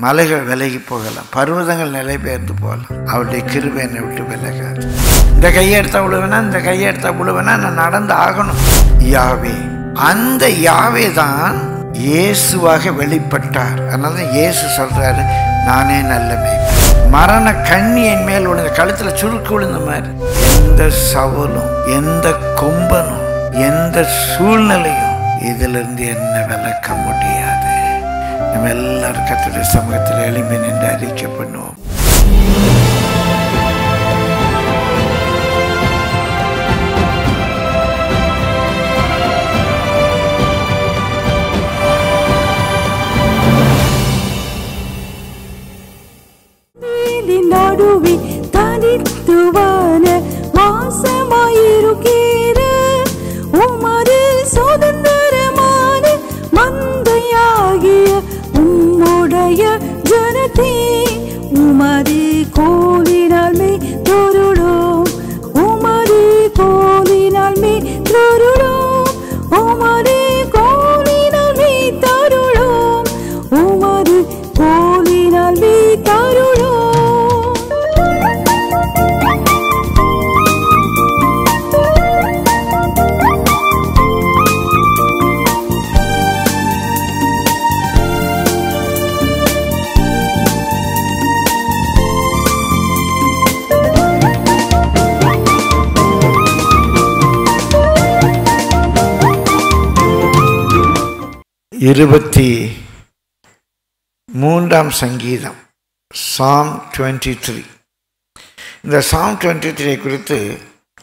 மலைகள் விலகி போகலாம், பர்வதங்கள் நிலை பெயர்ந்து போகலாம், அவருடைய கிருபை என்னை விட்டு விலகாது. இந்த கையெடுத்தா விழுவேனா, இந்த கையெடுத்தா விழுவேனா, நான் நடந்து ஆகணும். யாவே, அந்த யாவே தான் இயேசுவாக வெளிப்பட்டார். அதனால தான் இயேசு சொல்றாரு, நானே நல்ல மேய்ப்பன். மரண கண்ணி என் மேல் விழுந்த, கழுத்துல சுருக்கு விழுந்த மாதிரி எந்த சவுலும் எந்த கொம்பனும் எந்த சூழ்நிலையும் இதிலிருந்து என்ன விளக்க முடியாது. நம்ம எல்லாரும் கர்த்தருடைய சமூகத்தில் எழும்பி நின்று அறிக்கை பண்ணுவோம். நடுவே தனித்துவான மாசமாயிருக்கிற உமது சுதந்திரமான மந்தையாகிய உம்முடைய ஜனத்தே உமது கோலினால் மே தொருளோம், உமது கோலினால் மே தொருளோம், உமது கோலினால் மே தருளோம், உமது கோலினால் மே தருளோம். இருபத்தி மூன்றாம் சங்கீதம், Psalm 23. இந்த Psalm 23 குறித்து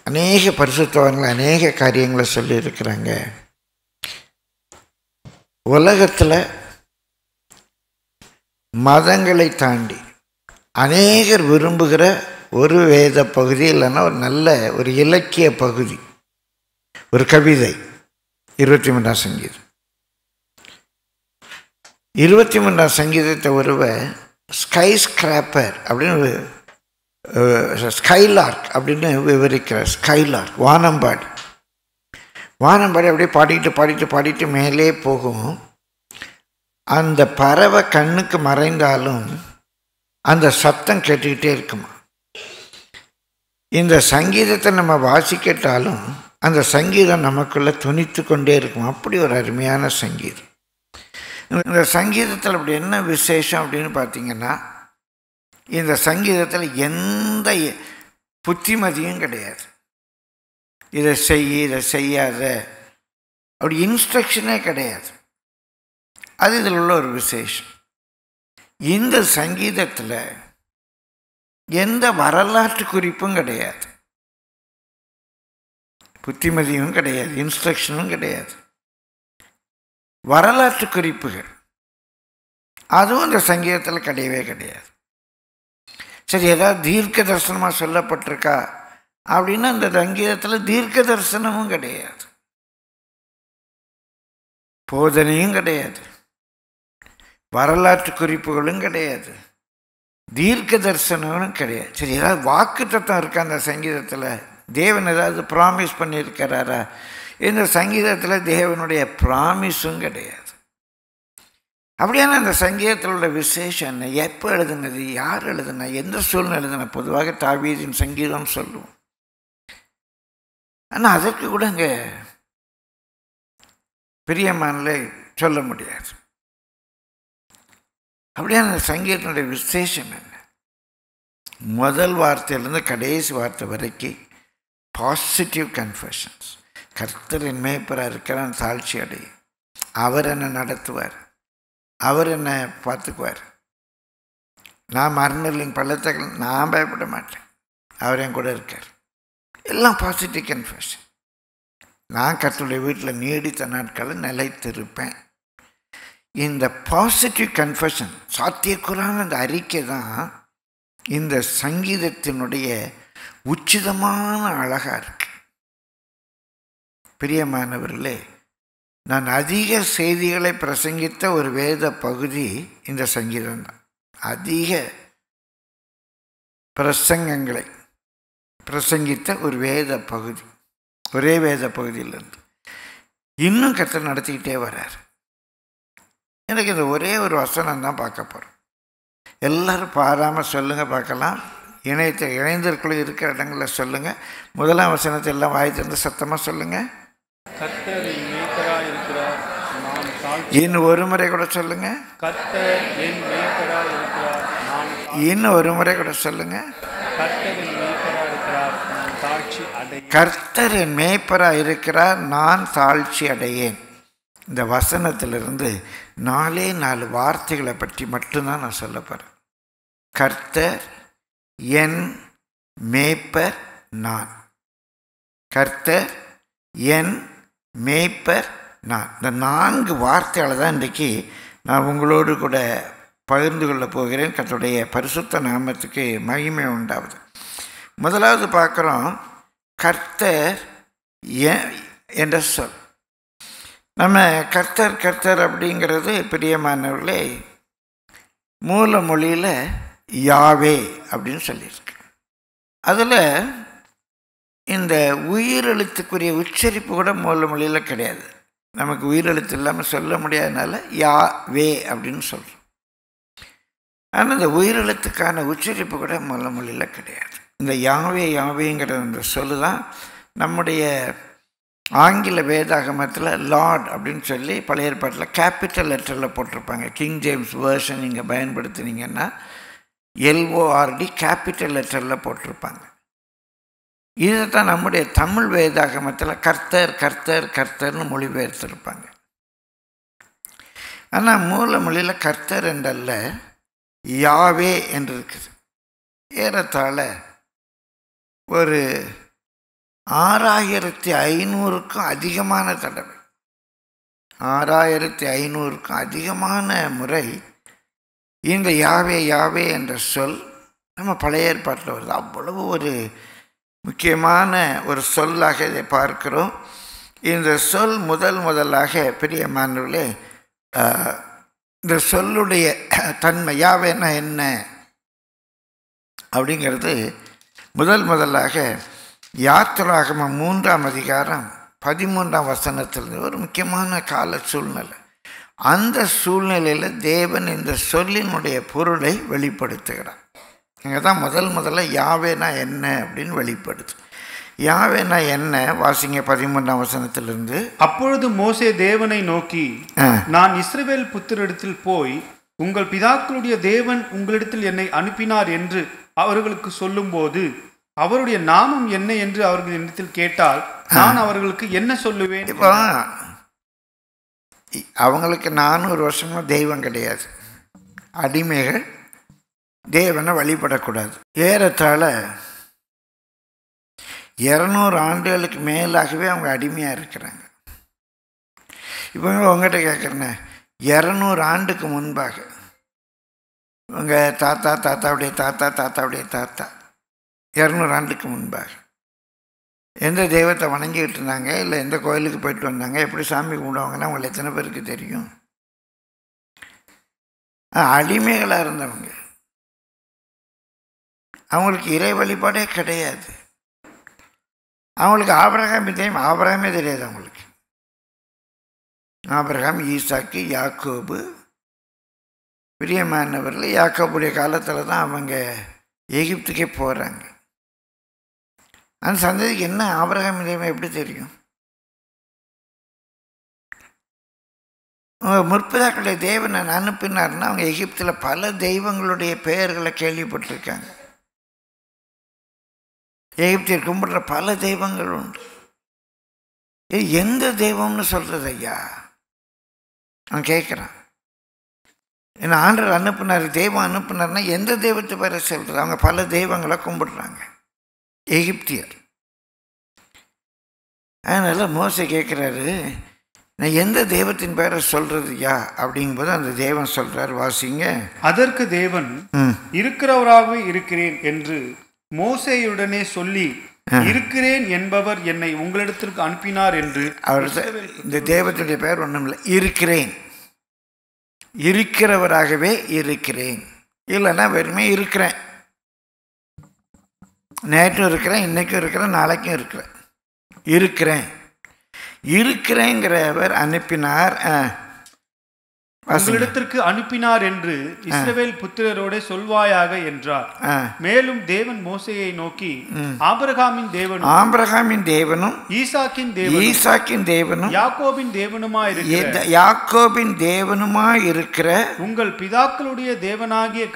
அநேக பரிசுத்தவான்கள் அநேக காரியங்களை சொல்லியிருக்கிறாங்க. உலகத்தில் மதங்களை தாண்டி அநேகர் விரும்புகிற ஒரு வேத பகுதி, இல்லைன்னா ஒரு நல்ல ஒரு இலக்கிய பகுதி, ஒரு கவிதை 23ஆம் சங்கீதம். 23ஆம் சங்கீதத்தை ஒருவர் ஸ்கை ஸ்கிராப்பர் அப்படின்னு, ஸ்கைலார்க் அப்படின்னு விவரிக்கிறார். ஸ்கைலார்க் வானம்பாடி. வானம்பாடி அப்படியே பாடிட்டு மேலே போகும். அந்த பறவை கண்ணுக்கு மறைந்தாலும் அந்த சத்தம் கேட்டுக்கிட்டே இருக்குமா. இந்த சங்கீதத்தை நம்ம வாசிக்கட்டாலும் அந்த சங்கீதம் நமக்குள்ளே துணித்து கொண்டே இருக்கும். அப்படி ஒரு அருமையான சங்கீதம். இந்த சங்கீதத்தில் அப்படி என்ன விசேஷம் அப்படின்னு பார்த்தீங்கன்னா, இந்த சங்கீதத்தில் எந்த புத்திமதியும் கிடையாது. இதை இதை செய்யாத அப்படி இன்ஸ்ட்ரக்ஷனே கிடையாது. அது இதில் உள்ள ஒரு விசேஷம். இந்த சங்கீதத்தில் எந்த வரலாற்று குறிப்பும் கிடையாது, புத்திமதியும் கிடையாது, இன்ஸ்ட்ரக்ஷனும் கிடையாது. வரலாற்று குறிப்புகள் அதுவும் இந்த சங்கீதத்தில் கிடையவே கிடையாது. சரி, ஏதாவது தீர்க்க தரிசனமாக சொல்லப்பட்டிருக்கா அப்படின்னா இந்த சங்கீதத்தில் தீர்க்க தரிசனமும் கிடையாது, போதனையும் கிடையாது, வரலாற்று குறிப்புகளும் கிடையாது, தீர்க்க தரிசனங்களும் கிடையாது. சரி, ஏதாவது வாக்கு தத்துவம் இருக்கா அந்த சங்கீதத்தில்? தேவன் ஏதாவது ப்ராமிஸ் பண்ணியிருக்கிறாரா? இந்த சங்கீதத்தில் தேவனுடைய ப்ராமிஸும் கிடையாது. அப்படியான அந்த சங்கீதத்தில் உள்ள விசேஷம் என்ன? எப்போ எழுதுனது, யார் எழுதுனா, எந்த சூழ்நிலை எழுதுனா? பொதுவாக தாவீதின் சங்கீதம் சொல்லுவோம். ஆனால் அதற்கு கூட இங்கே பிரியமானல சொல்ல முடியாது. அப்படியான அந்த சங்கீதத்தினுடைய விசேஷம் என்ன? முதல் வார்த்தையிலேருந்து கடைசி வார்த்தை வரைக்கும் பாசிட்டிவ் கன்ஃபெஷன்ஸ். கர்த்தரின் மேய்ப்பராக இருக்கிறான், தாழ்ச்சி அடையும், அவர் என்னை நடத்துவார், அவர் என்னை பார்த்துக்குவார், நான் மரணலிங் பள்ளத்தக்கள் நான் பயப்பட மாட்டேன், அவர் என் கூட இருக்கார். எல்லாம் பாசிட்டிவ் கன்ஃபெஷன். நான் கர்த்தருடைய வீட்டில் நீடித்த நாட்களில் நிலைத்திருப்பேன். இந்த பாசிட்டிவ் கன்ஃபெஷன், சாத்தியக்குறான அந்த அறிக்கை தான் இந்த சங்கீதத்தினுடைய உச்சிதமான அழகாக இருக்கு. பிரியமானவர்களே, நான் அதிக செய்திகளை பிரசங்கித்த ஒரு வேத பகுதி இந்த சங்கீதம் தான். அதிக பிரசங்கங்களை பிரசங்கித்த ஒரு வேத பகுதி, ஒரே வேத பகுதியிலிருந்து இன்னும் கர்த்தர் நடத்திக்கிட்டே வர்றார். எனக்கு இந்த ஒரே ஒரு வசனம் தான் பார்க்க போகிறோம். எல்லோரும் பாராமல் சொல்லுங்கள் பார்க்கலாம். இணைந்திற்குள்ளே இருக்கிற இடங்களில் சொல்லுங்கள். முதலாம் வசனத்தை எல்லாம் வாய் திறந்து சத்தமாக சொல்லுங்கள். கர்த்தர் என் மேய்ப்பராய் இருக்கிறார், நான் தாழ்ச்சி. இன்னும் ஒரு முறை கூட சொல்லுங்கள். கர்த்தர் என் மேய்ப்பராய் இருக்கிறார், நான் இன்னும் ஒரு முறை கூட சொல்லுங்கள். கர்த்தர் என் மேய்ப்பராய் இருக்கிறார், நான் தாழ்ச்சி அடையேன். கர்த்தர் என் மேய்ப்பராய் இருக்கிறார், நான் தாழ்ச்சி அடையேன். இந்த வசனத்திலிருந்து 4 வார்த்தைகளை பற்றி மட்டும்தான் நான் சொல்ல போகிறேன். கர்த்தர் என் மேய்ப்பர் நான். கர்த்தர் என் மேய்ப்பர் நான். இந்த 4 வார்த்தைகளை தான் இன்றைக்கு நான் உங்களோடு கூட பகிர்ந்து கொள்ள போகிறேன். கர்த்தருடைய பரிசுத்த நாமத்துக்கு மகிமை உண்டாவது. முதலாவது பார்க்குறோம், கர்த்தர் என்ற சொல். நம்ம கர்த்தர் கர்த்தர் அப்படிங்கிறது பிரியமானவர்களே மூல மொழியில் யாவே அப்படின்னு சொல்லியிருக்கு. அதில் இந்த உயிரெழுத்துக்குரிய உச்சரிப்பு கூட மூல மொழியில் கிடையாது. நமக்கு உயிரெழுத்து இல்லாமல் சொல்ல முடியாதனால யாவே அப்படின்னு சொல்கிறோம். ஆனால் இந்த உயிரெழுத்துக்கான உச்சரிப்பு கூட மூல மொழியில் கிடையாது. இந்த யாவே யாவேங்கிற அந்த சொல்லு தான் நம்முடைய ஆங்கில வேதாகமத்தில் லார்ட் அப்படின்னு சொல்லி பழைய ஏற்பாட்டில் கேபிட்டல் லெட்டரில் போட்டிருப்பாங்க. கிங் ஜேம்ஸ் வேர்ஷன் நீங்கள் பயன்படுத்தினீங்கன்னா LORD கேபிட்டல் லெட்டரில் போட்டிருப்பாங்க. இதை தான் நம்முடைய தமிழ் வேதாகமத்தில் கர்த்தர் கர்த்தர் கர்த்தர்னு மொழிபெயர்த்திருப்பாங்க. ஆனால் மூல மொழியில் கர்த்தர் என்றல்ல யாவே என்று இருக்குது. ஏறத்தாழ ஒரு 6500க்கும் அதிகமான தடவை, 6500க்கும் அதிகமான முறை இந்த யாவே யாவே என்ற சொல் நம்ம பழைய ஏற்பாட்டில் வருது. அவ்வளவு ஒரு முக்கியமான ஒரு சொல்லாக இதை பார்க்கிறோம். இந்த சொல் முதலாக பிரியமானவர்களே, இந்த சொல்லுடைய தன்மை யாவேன்னா என்ன அப்படிங்கிறது முதலாக யாத்திராகமம் 3ஆம் அதிகாரம் 13ஆம் வசனத்தில் ஒரு முக்கியமான கால சூழ்நிலை. அந்த சூழ்நிலையில் தேவன் இந்த சொல்லினுடைய பொருளை வெளிப்படுத்துகிறார். இங்கே தான் முதல்ல யாவேனா என்ன அப்படின்னு வெளிப்படுது. யாவேனா என்ன வாசிங்க 13ஆம் வசனத்திலிருந்து. அப்பொழுது மோசே தேவனை நோக்கி, நான் இஸ்ரவேல் புத்திரிடத்தில் போய் உங்கள் பிதாக்களுடைய தேவன் உங்களிடத்தில் என்னை அனுப்பினார் என்று அவர்களுக்கு சொல்லும்போது அவருடைய நாமம் என்ன என்று அவர்கள் என்னிடத்தில் கேட்டால் நான் அவர்களுக்கு என்ன சொல்லுவேன்? இப்போ அவங்களுக்கு 400 வருஷமாக தெய்வம் கிடையாது. அடிமைகள், தேவனை வழிபடக்கூடாது. ஏறத்தாழ 200 ஆண்டுகளுக்கு மேலாகவே அவங்க அடிமையாக இருக்கிறாங்க. இப்போ உங்கள்கிட்ட கேட்குறேன், 200 ஆண்டுக்கு முன்பாக உங்கள் தாத்தாவுடைய தாத்தா 200 ஆண்டுக்கு முன்பாக எந்த தெய்வத்தை வணங்கிட்டு இருந்தாங்க, இல்லை எந்த கோயிலுக்கு போயிட்டு வந்தாங்க, எப்படி சாமி கும்பிடுவாங்கன்னா அவங்களுக்கு எத்தனை பேருக்கு தெரியும்? அடிமைகளாக இருந்தவங்க. அவங்களுக்கு இறை வழிபாடே கிடையாது. அவங்களுக்கு ஆபிரகாமே தெரியாது. அவங்களுக்கு ஆபிரகாம், ஈசாக்கு, யாக்கோபு, பிரியமானவர்கள். யாக்கோபுடைய காலத்தில் தான் அவங்க எகிப்துக்கே போகிறாங்க. அந்த சந்ததிக்கு என்ன ஆபிரகாம் தெய்வம் எப்படி தெரியும்? அவங்க முற்பிதாக்களுடைய தேவனை அனுப்பினார்னா அவங்க எகிப்தில் பல தெய்வங்களுடைய பெயர்களை கேள்விப்பட்டிருக்காங்க. எகிப்தில் கும்பிடுற பல தெய்வங்கள் உண்டு. எந்த தெய்வம்னு சொல்கிறது ஐயா? அவன் கேட்குறான். ஏன்னா ஆண்டவர் அனுப்புனார், தெய்வம் அனுப்புனார்னா எந்த தெய்வத்தை பேரை சொல்கிறது? அவங்க பல தெய்வங்களை கும்பிடுறாங்க எகிப்தியர். அதனால் மோசே கேட்குறாரு, நான் எந்த தெய்வத்தின் பேரை சொல்கிறது யா அப்படிங்கும்போது அந்த தெய்வம் சொல்கிறார். வாசிங்க. அதற்கு தேவன் இருக்கிறவராகவே இருக்கிறேன் என்று மோசேயுடனே சொல்லி, இருக்கிறேன் என்பவர் என்னை உங்களிடத்திற்கு அனுப்பினார் என்று. அவர் இந்த தெய்வத்துடைய பெயர் ஒன்றும் இல்லை, இருக்கிறேன், இருக்கிறவராகவே இருக்கிறேன். இல்லைன்னா வெறுமே இருக்கிறேன். நேற்றும் இருக்கிறேன், இன்றைக்கும் இருக்கிறேன், நாளைக்கும் இருக்கிறேன். இருக்கிறேங்கிறவர் அனுப்பினார். உங்களிடத்திற்கு அனுப்பினார் என்று இஸ்ரவேல் புத்திரரோட சொல்வாயாக என்றார். மேலும் தேவன் மோசேயை நோக்கி, ஆபிரகாமின் தேவனும் ஈசாக்கின் தேவனும் யாக்கோபின் தேவனுமாய் இருக்கிற உங்கள் பிதாக்களுடைய தேவனாகிய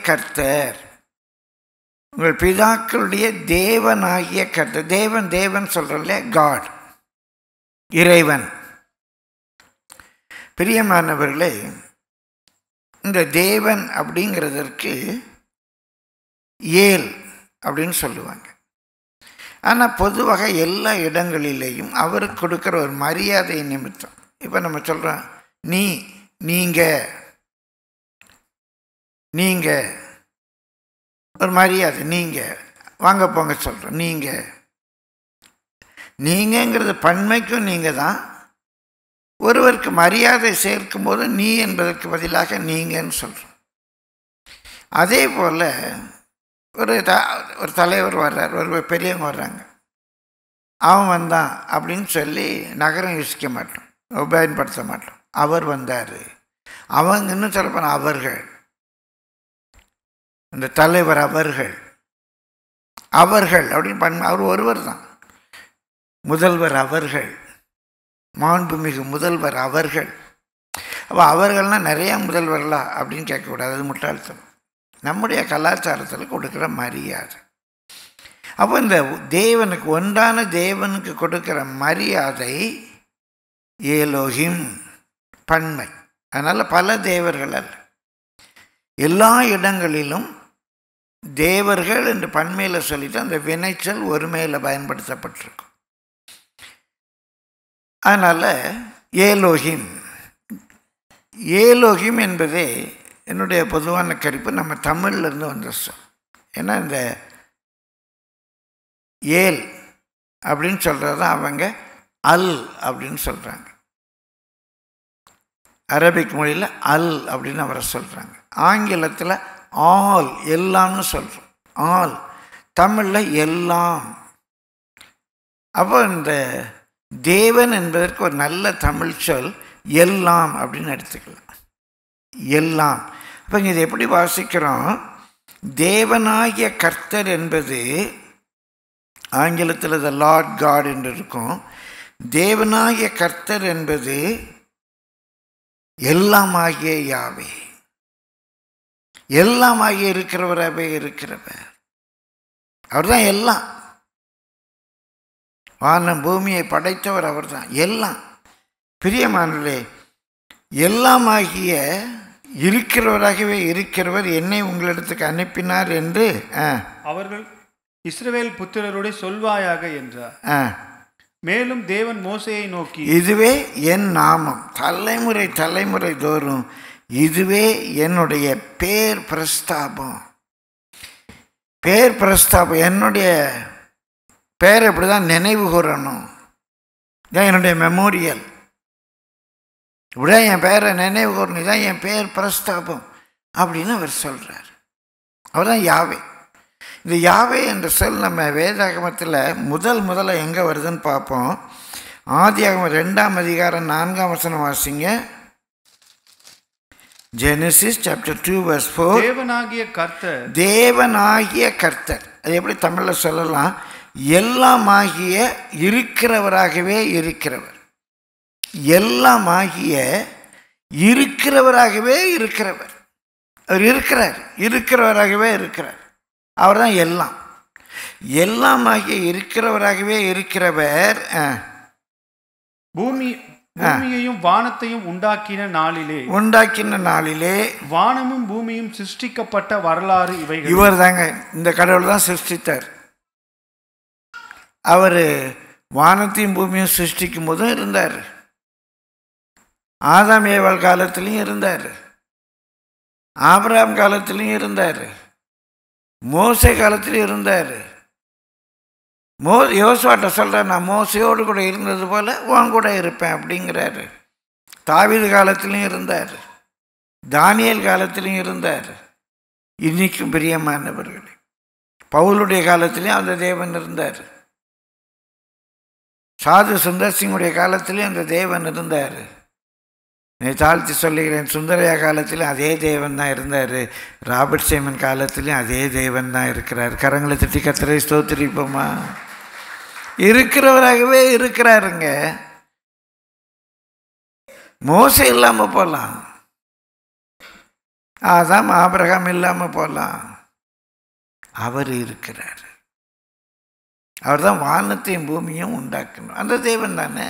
கர்த்தர் உங்கள் பிதாக்களுடைய தேவனாகிய கர்த்தர். தேவன் சொல்றல, காட், இறைவன். பிரியமானவர்களே, இந்த தேவன் அப்படிங்கிறதற்கு ஏல் அப்படின்னு சொல்லுவாங்க. ஆனால் பொதுவாக எல்லா இடங்களிலேயும் அவருக்கு கொடுக்குற ஒரு மரியாதை நிமித்தம். இப்போ நம்ம சொல்கிறோம், நீங்கள் ஒரு மரியாதை, நீங்கள் வாங்க போங்க சொல்கிறோம். நீங்கங்கிறது பன்மைக்கும் நீங்கள் தான். ஒருவருக்கு மரியாதை சேர்க்கும் போது நீ என்பதற்கு பதிலாக நீங்கன்னு சொல்கிறோம். அதே போல் ஒரு தலைவர் வர்றார், ஒரு பெரியவங்க வர்றாங்க, அவன் வந்தான் அப்படின்னு சொல்லி நகரம் யோசிக்க மாட்டோம், உபயோகப்படுத்த மாட்டோம். அவர் வந்தார், அவங்க இன்னும் சொல்லப்போனால் அவர்கள், அந்த தலைவர் அவர்கள் அப்படின்னு பண்ண, அவர் ஒருவர் தான். முதல்வர் அவர்கள், மாண்புமிகு முதல்வர் அவர்கள். அப்போ அவர்கள்னால் நிறையா முதல்வர்களா அப்படின்னு கேட்கக்கூடாது, அது முட்டாள்தனம். நம்முடைய கலாச்சாரத்தில் கொடுக்குற மரியாதை. அப்போ இந்த தேவனுக்கு, ஒன்றான தேவனுக்கு கொடுக்குற மரியாதை ஏலோஹிம், பன்மை. அதனால் பல தேவர்கள் அல்ல, எல்லா இடங்களிலும் தேவர்கள் என்று பன்மையில் சொல்லிட்டு அந்த வினைச்சல் ஒருமையில் பயன்படுத்தப்பட்டிருக்கும். அதனால் ஏலோஹிம் என்பதே என்னுடைய பொதுவான கருப்பு. நம்ம தமிழ்லேருந்து வந்த சொல். ஏன்னா இந்த ஏல் அப்படின்னு சொல்கிறது அவங்க அல் அப்படின்னு சொல்கிறாங்க. அரபிக் மொழியில் அல் அப்படின்னு அவரை சொல்கிறாங்க. ஆங்கிலத்தில் ஆல், எல்லாம்னு சொல்கிறோம். ஆல், தமிழில் எல்லாம். அப்போ இந்த தேவன் என்பதற்கு ஒரு நல்ல தமிழ் சொல் எல்லாம் அப்படின்னு எடுத்துக்கலாம். எல்லாம். அப்போ இதை எப்படி வாசிக்கிறோம்? தேவனாகிய கர்த்தர் என்பது ஆங்கிலத்தில் த லார்ட் காட் என்று இருக்கும். தேவனாகிய கர்த்தர் என்பது எல்லாமாகிய யாவே, எல்லாமாகிய இருக்கிறவராகவே இருக்கிறவர். அவர் தான் எல்லாம். வானம் பூமியை படைத்தவர் அவர் தான் எல்லாம். பிரியமானவர்களே, எல்லாமாகிய இருக்கிறவராகவே இருக்கிறவர் என்னை உங்களிடத்துக்கு அனுப்பினார் என்று அவர்கள் இஸ்ரவேல் புத்திரரோடு சொல்வாயாக என்றார். மேலும் தேவன் மோசேயை நோக்கி, இதுவே என் நாமம், தலைமுறை தலைமுறை தோறும் இதுவே என்னுடைய பேர் பிரஸ்தாபம். என்னுடைய பேர் எப்படி தான் நினைவு கூறணும், இதான் என்னுடைய மெமோரியல். இப்படிதான் என் பேரை நினைவு கூறணும், இதான் என் பேர் பிரஸ்தாபம் அப்படின்னு அவர் சொல்கிறார். அவர் தான் யாவே. இந்த யாவே என்ற சொல் நம்ம வேதாகமத்தில் முதல்ல எங்கே வருதுன்னு பார்ப்போம். ஆதியாகமம் 2ஆம் அதிகாரம் 4ஆம் வசனம் வாசிங்க. Genesis chapter 2 verse 4. தேவனாகிய கர்த்தர். அது எப்படி தமிழில் சொல்லலாம்? எல்லாமாகிய இருக்கிறவராகவே இருக்கிறவர். எல்லாமாகிய இருக்கிறவராகவே இருக்கிறவர். அவர் இருக்கிறவராகவே இருக்கிறார். அவர் தான் எல்லாம். எல்லாமாகிய இருக்கிறவராகவே இருக்கிறவர். பூமியையும் வானத்தையும் உண்டாக்கின நாளிலே வானமும் பூமியும் சிருஷ்டிக்கப்பட்ட வரலாறு இவைகள். இவர் தாங்க, இந்த கடவுள் தான் சிருஷ்டித்தார். அவர் வானத்தையும் பூமியும் சிருஷ்டிக்கும் போதும் இருந்தார், ஆதாம் ஏவாள் காலத்திலையும் இருந்தார், ஆபிரகாம் காலத்திலையும் இருந்தார், மோசே காலத்திலையும் இருந்தார். யோசுவாட்ட சொல்கிறார், நான் மோசையோடு கூட இருந்தது போல் உன் கூட இருப்பேன் அப்படிங்கிறாரு. தாவீது காலத்திலையும் இருந்தார், தானியேல் காலத்திலையும் இருந்தார். இன்னைக்கும் பிரியமானவர்களே, பவுலுடைய காலத்திலையும் அந்த தேவன் இருந்தார், சாது சுந்தர் சிங்குடைய காலத்திலையும் அந்த தேவன் இருந்தார். நீ தாழ்த்தி சொல்லுகிறேன், சுந்தரையா காலத்திலும் அதே தேவன் தான் இருந்தார், ராபர்ட் சைமன் காலத்திலையும் அதே தேவன் தான் இருக்கிறார். கரங்களை தட்டி கர்த்தரை ஸ்தோத்திரிப்போமா? இருக்கிறவராகவே இருக்கிறாருங்க. மோசே இல்லாமல் போகலாம், ஆதாம் ஆபிரகாம் இல்லாமல் போகலாம், அவர் இருக்கிறார். அவர் தான் வானத்தையும் பூமியும் உண்டாக்கணும், அந்த தேவன் தானே.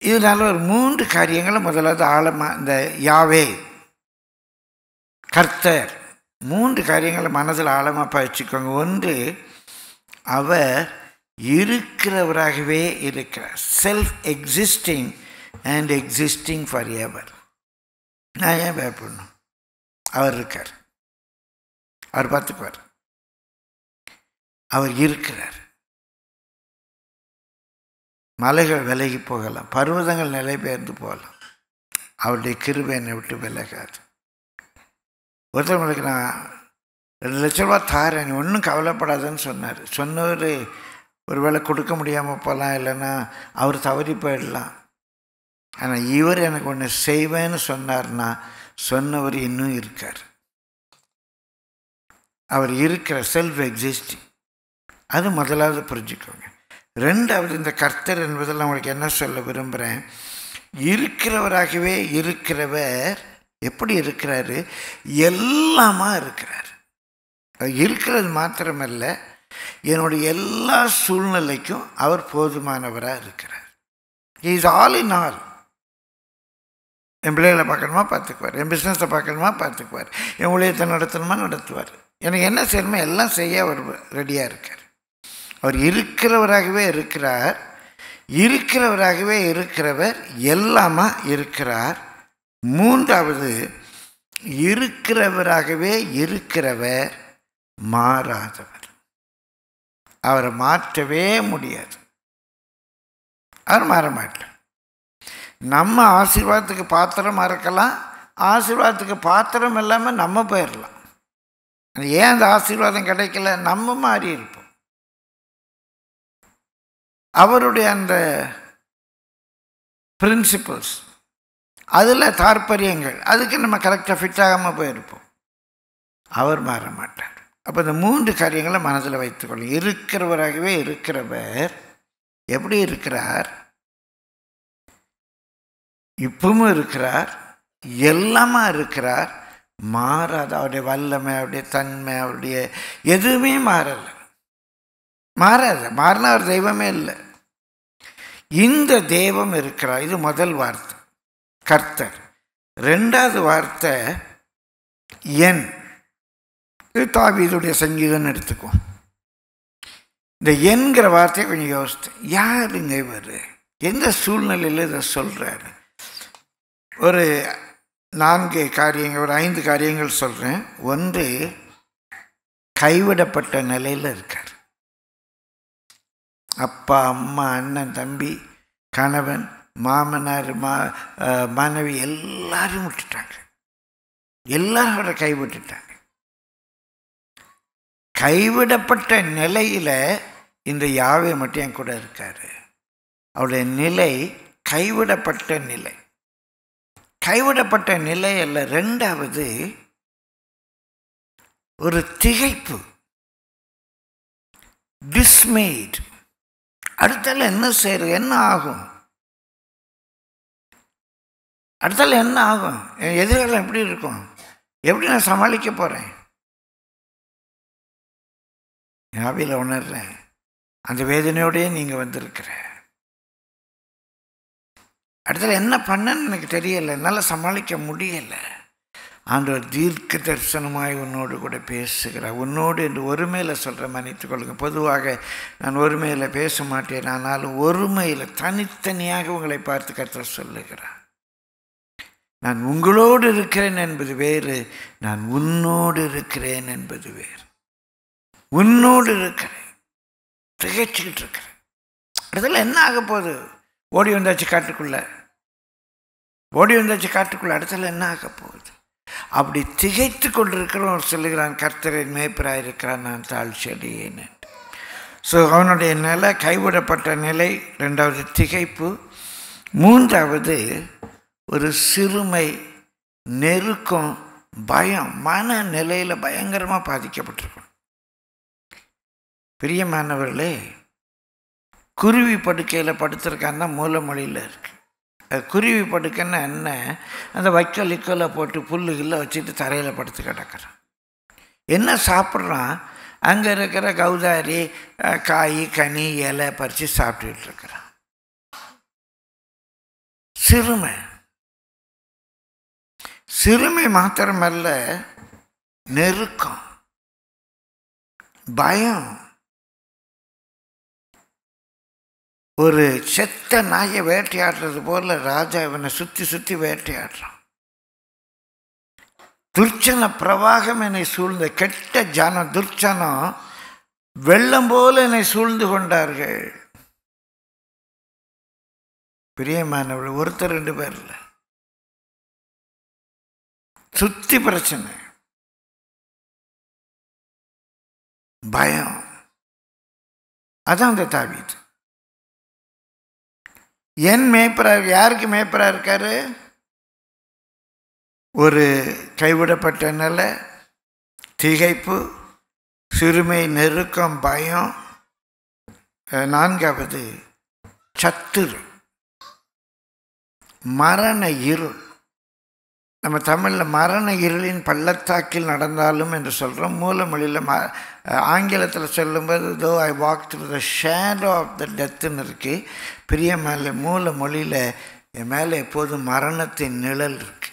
இதனால ஒரு 3 காரியங்களை முதலாவது ஆழமாக இந்த யாவே கர்த்தர் 3 காரியங்களை மனதில் ஆழமாக பயிற்சிக்கோங்க. ஒன்று, அவர் இருக்கிறவராகவே இருக்கிறார், self existing and existing for ever. நான் ஏன் பயப்படணும்? அவர் இருக்கார், அவர் பார்த்துக்குவார், அவர் இருக்கிறார். மலைகள் விலகி போகலாம், பர்வதங்கள் நிலை பெயர்ந்து போகலாம், அவருடைய கிருபை என்னை விட்டு விலகாது. ஒருத்தவங்களுக்கு நான் 2 லட்ச ரூபா தாரேன், நீ ஒன்றும் கவலைப்படாதுன்னு சொன்னார். சொன்னவர் ஒரு வேளை கொடுக்க முடியாமல் போகலாம், இல்லைன்னா அவர் தவறி போயிடலாம். ஆனால் இவர் எனக்கு ஒன்று செய்வேன்னு சொன்னார்னா சொன்னவர் இன்னும் இருக்கார். அவர் இருக்கிற செல்ஃப் எக்ஸிஸ்டிங், அது முதலாவது புரிஞ்சுக்கோங்க. 2வது, இந்த கர்த்தர் என்பதில் உங்களுக்கு என்ன சொல்ல விரும்புகிறேன், இருக்கிறவராகவே இருக்கிறவர் எப்படி இருக்கிறாரு? எல்லாமா இருக்கிறார். இருக்கிறது மாத்திரமல்ல, என்னுடைய எல்லா சூழ்நிலைக்கும் அவர் போதுமானவராக இருக்கிறார். Is all in all. என் பிள்ளைகளை பார்க்கணுமா பார்த்துக்குவார், என் பிஸ்னஸை பார்க்கணுமா பார்த்துக்குவார், என் ஊழியத்தை நடத்தணுமா நடத்துவார், எனக்கு என்ன செய்யணுமோ எல்லாம் செய்ய அவர் ரெடியாக இருக்கார். அவர் இருக்கிறவராகவே இருக்கிறார், இருக்கிறவராகவே இருக்கிறவர் எல்லாமா இருக்கிறார். 3வது, இருக்கிறவராகவே இருக்கிறவர் மாறாதவர், அவரை மாற்றவே முடியாது, அவர் மாற மாட்டார். நம்ம ஆசீர்வாதத்துக்கு பாத்திரம் இருக்கலாம், ஆசீர்வாதத்துக்கு பாத்திரம் இல்லாமல் நம்ம போயிடலாம். ஏன் அந்த ஆசீர்வாதம் கிடைக்கல? நம்ம மாறி இருப்போம். அவருடைய அந்த பிரின்சிபல்ஸ், அதில் தாற்பயங்கள், அதுக்கு நம்ம கரெக்டாக ஃபிட் ஆகாமல் போயிருப்போம். அவர் மாற மாட்டார். அப்போ இந்த 3 காரியங்களை மனதில் வைத்துக்கொள்ளும். இருக்கிறவராகவே இருக்கிறவர் எப்படி இருக்கிறார்? இப்பவும் இருக்கிறார், எல்லாமா இருக்கிறார், மாறாத. அவருடைய வல்லமை, அவருடைய தன்மை, அவருடைய எதுவுமே மாறலை, மாறாது. மாறினா அவர் தெய்வமே இல்லை. இந்த தெய்வம் இருக்கிறார். இது முதல் வார்த்தை கர்த்தர். 2வது வார்த்தை என். இது தாவீதுடைய சங்கீதம்னு எடுத்துக்குவோம். இந்த என்கிற வார்த்தையை கொஞ்சம் யோசித்து, யாருங்க இவர், எந்த சூழ்நிலையில் இதை சொல்கிறாரு? ஒரு 4 காரியங்கள், ஒரு 5 காரியங்கள் சொல்கிறேன். ஒன்று, கைவிடப்பட்ட நிலையில் இருக்கார். அப்பா, அம்மா, அண்ணன், தம்பி, கணவன், மாமனார், மனைவி எல்லாரும் விட்டுட்டாங்க, எல்லாரும் அவரை கைவிட்டுட்டாங்க. கைவிடப்பட்ட நிலையில் இந்த யாவே மட்டும் என் கூட இருக்கார். அவருடைய நிலை கைவிடப்பட்ட நிலை. கைவிடப்பட்ட நிலை அல்ல. 2வது, ஒரு திகைப்பு, டிஸ்மேட். அடுத்தால என்ன செய்யறது, என்ன ஆகும், அடுத்தால என்ன ஆகும், என் எதிர்காலம் எப்படி இருக்கும், எப்படி நான் சமாளிக்க போகிறேன்? ஞாபகம் உணர்றேன், அந்த வேதனையோடய நீங்கள் வந்திருக்கிற. அடுத்தால என்ன பண்ணன்னு எனக்கு தெரியலை, என்னால் சமாளிக்க முடியலை. ஆண்டவர் தீர்க்க தரிசனமாய் உன்னோடு கூட பேசுகிறார். உன்னோடு என்று ஒருமையில் சொல்கிற மன்னித்துக் கொள்ளுங்க. பொதுவாக நான் ஒருமையில் பேச மாட்டேன், ஆனாலும் ஒருமையில் தனித்தனியாக உங்களை பார்த்து கர்த்தர் சொல்லுகிறார். நான் உங்களோடு இருக்கிறேன் என்பது வேறு, நான் உன்னோடு இருக்கிறேன் என்பது வேறு. உன்னோடு இருக்கிறேன், திகைச்சிக்கிட்டு இருக்கிறேன். அடுத்தல என்ன ஆக போகுது? ஓடி வந்தாச்சு காட்டுக்குள்ளே, ஓடி வந்தாச்சு காட்டுக்குள்ளே, அடுத்தல என்ன ஆக போகுது? அப்படி திகைத்து கொண்டிருக்கிறவன் சொல்லுகிறான், கர்த்தரின் மேய்ப்பராக இருக்கிறான், நான் தாழ்ச்சி அடையேன். ஸோ அவனுடைய நிலை கைவிடப்பட்ட நிலை. 2வது திகைப்பு. மூன்றாவது ஒரு சிறுமை, நெருக்கம், பயம், மனநிலையில் பயங்கரமாக பாதிக்கப்பட்டிருக்கும். பிரியமானவர்களே, குருவி படுக்கையில் படுத்திருக்கான்னா மூல மொழியில் இருக்கு. அது குருவி படுக்கைன்னா என்ன? அந்த வைக்கோல் இக்கோலை போட்டு புல்லுகளில் வச்சுட்டு தரையில் படுத்து கிடக்கிறான். என்ன சாப்பிட்றான்? அங்கே இருக்கிற கௌதாரி, காய், கனி, இலை பறித்து சாப்பிட்டுக்கிட்டு இருக்கிறான். சிறுமை. சிறுமை மாத்திரமல்ல, நெருக்கம், பயம். ஒரு செத்த நாயை வேட்டையாடுறது போல ராஜா இவனை சுற்றி சுற்றி வேட்டையாடுறான். துர்ச்சன பிரவாகம் என்னை சூழ்ந்த, கெட்ட ஜனம், துர்ச்சனம் வெள்ளம் போல என்னை சூழ்ந்து கொண்டார்கள். பிரியமானவர்கள், ஒருத்தர் 2 பேர் இல்லை, சுத்தி பிரச்சனை, பயம். அதான் அந்த தாவீது. என் மேய்ப்பரா, யாருக்கு மேய்ப்பரா இருக்காரு? ஒரு கைவிடப்பட்ட நிலை, திகைப்பு, சிறுமை, நெருக்கம், பயம். 4வது சத்துரு, மரண இருள். நம்ம தமிழில் மரண இருளின் பள்ளத்தாக்கில் நடந்தாலும் என்று சொல்கிறோம். மூல மொழியில் ஆங்கிலத்தில் சொல்லும்போது though I walk through the shadow of the டெத்துன்னு இருக்கு. பிரியமான மூல மொழியில் என் மேலே எப்போதும் மரணத்தின் நிழல் இருக்கு.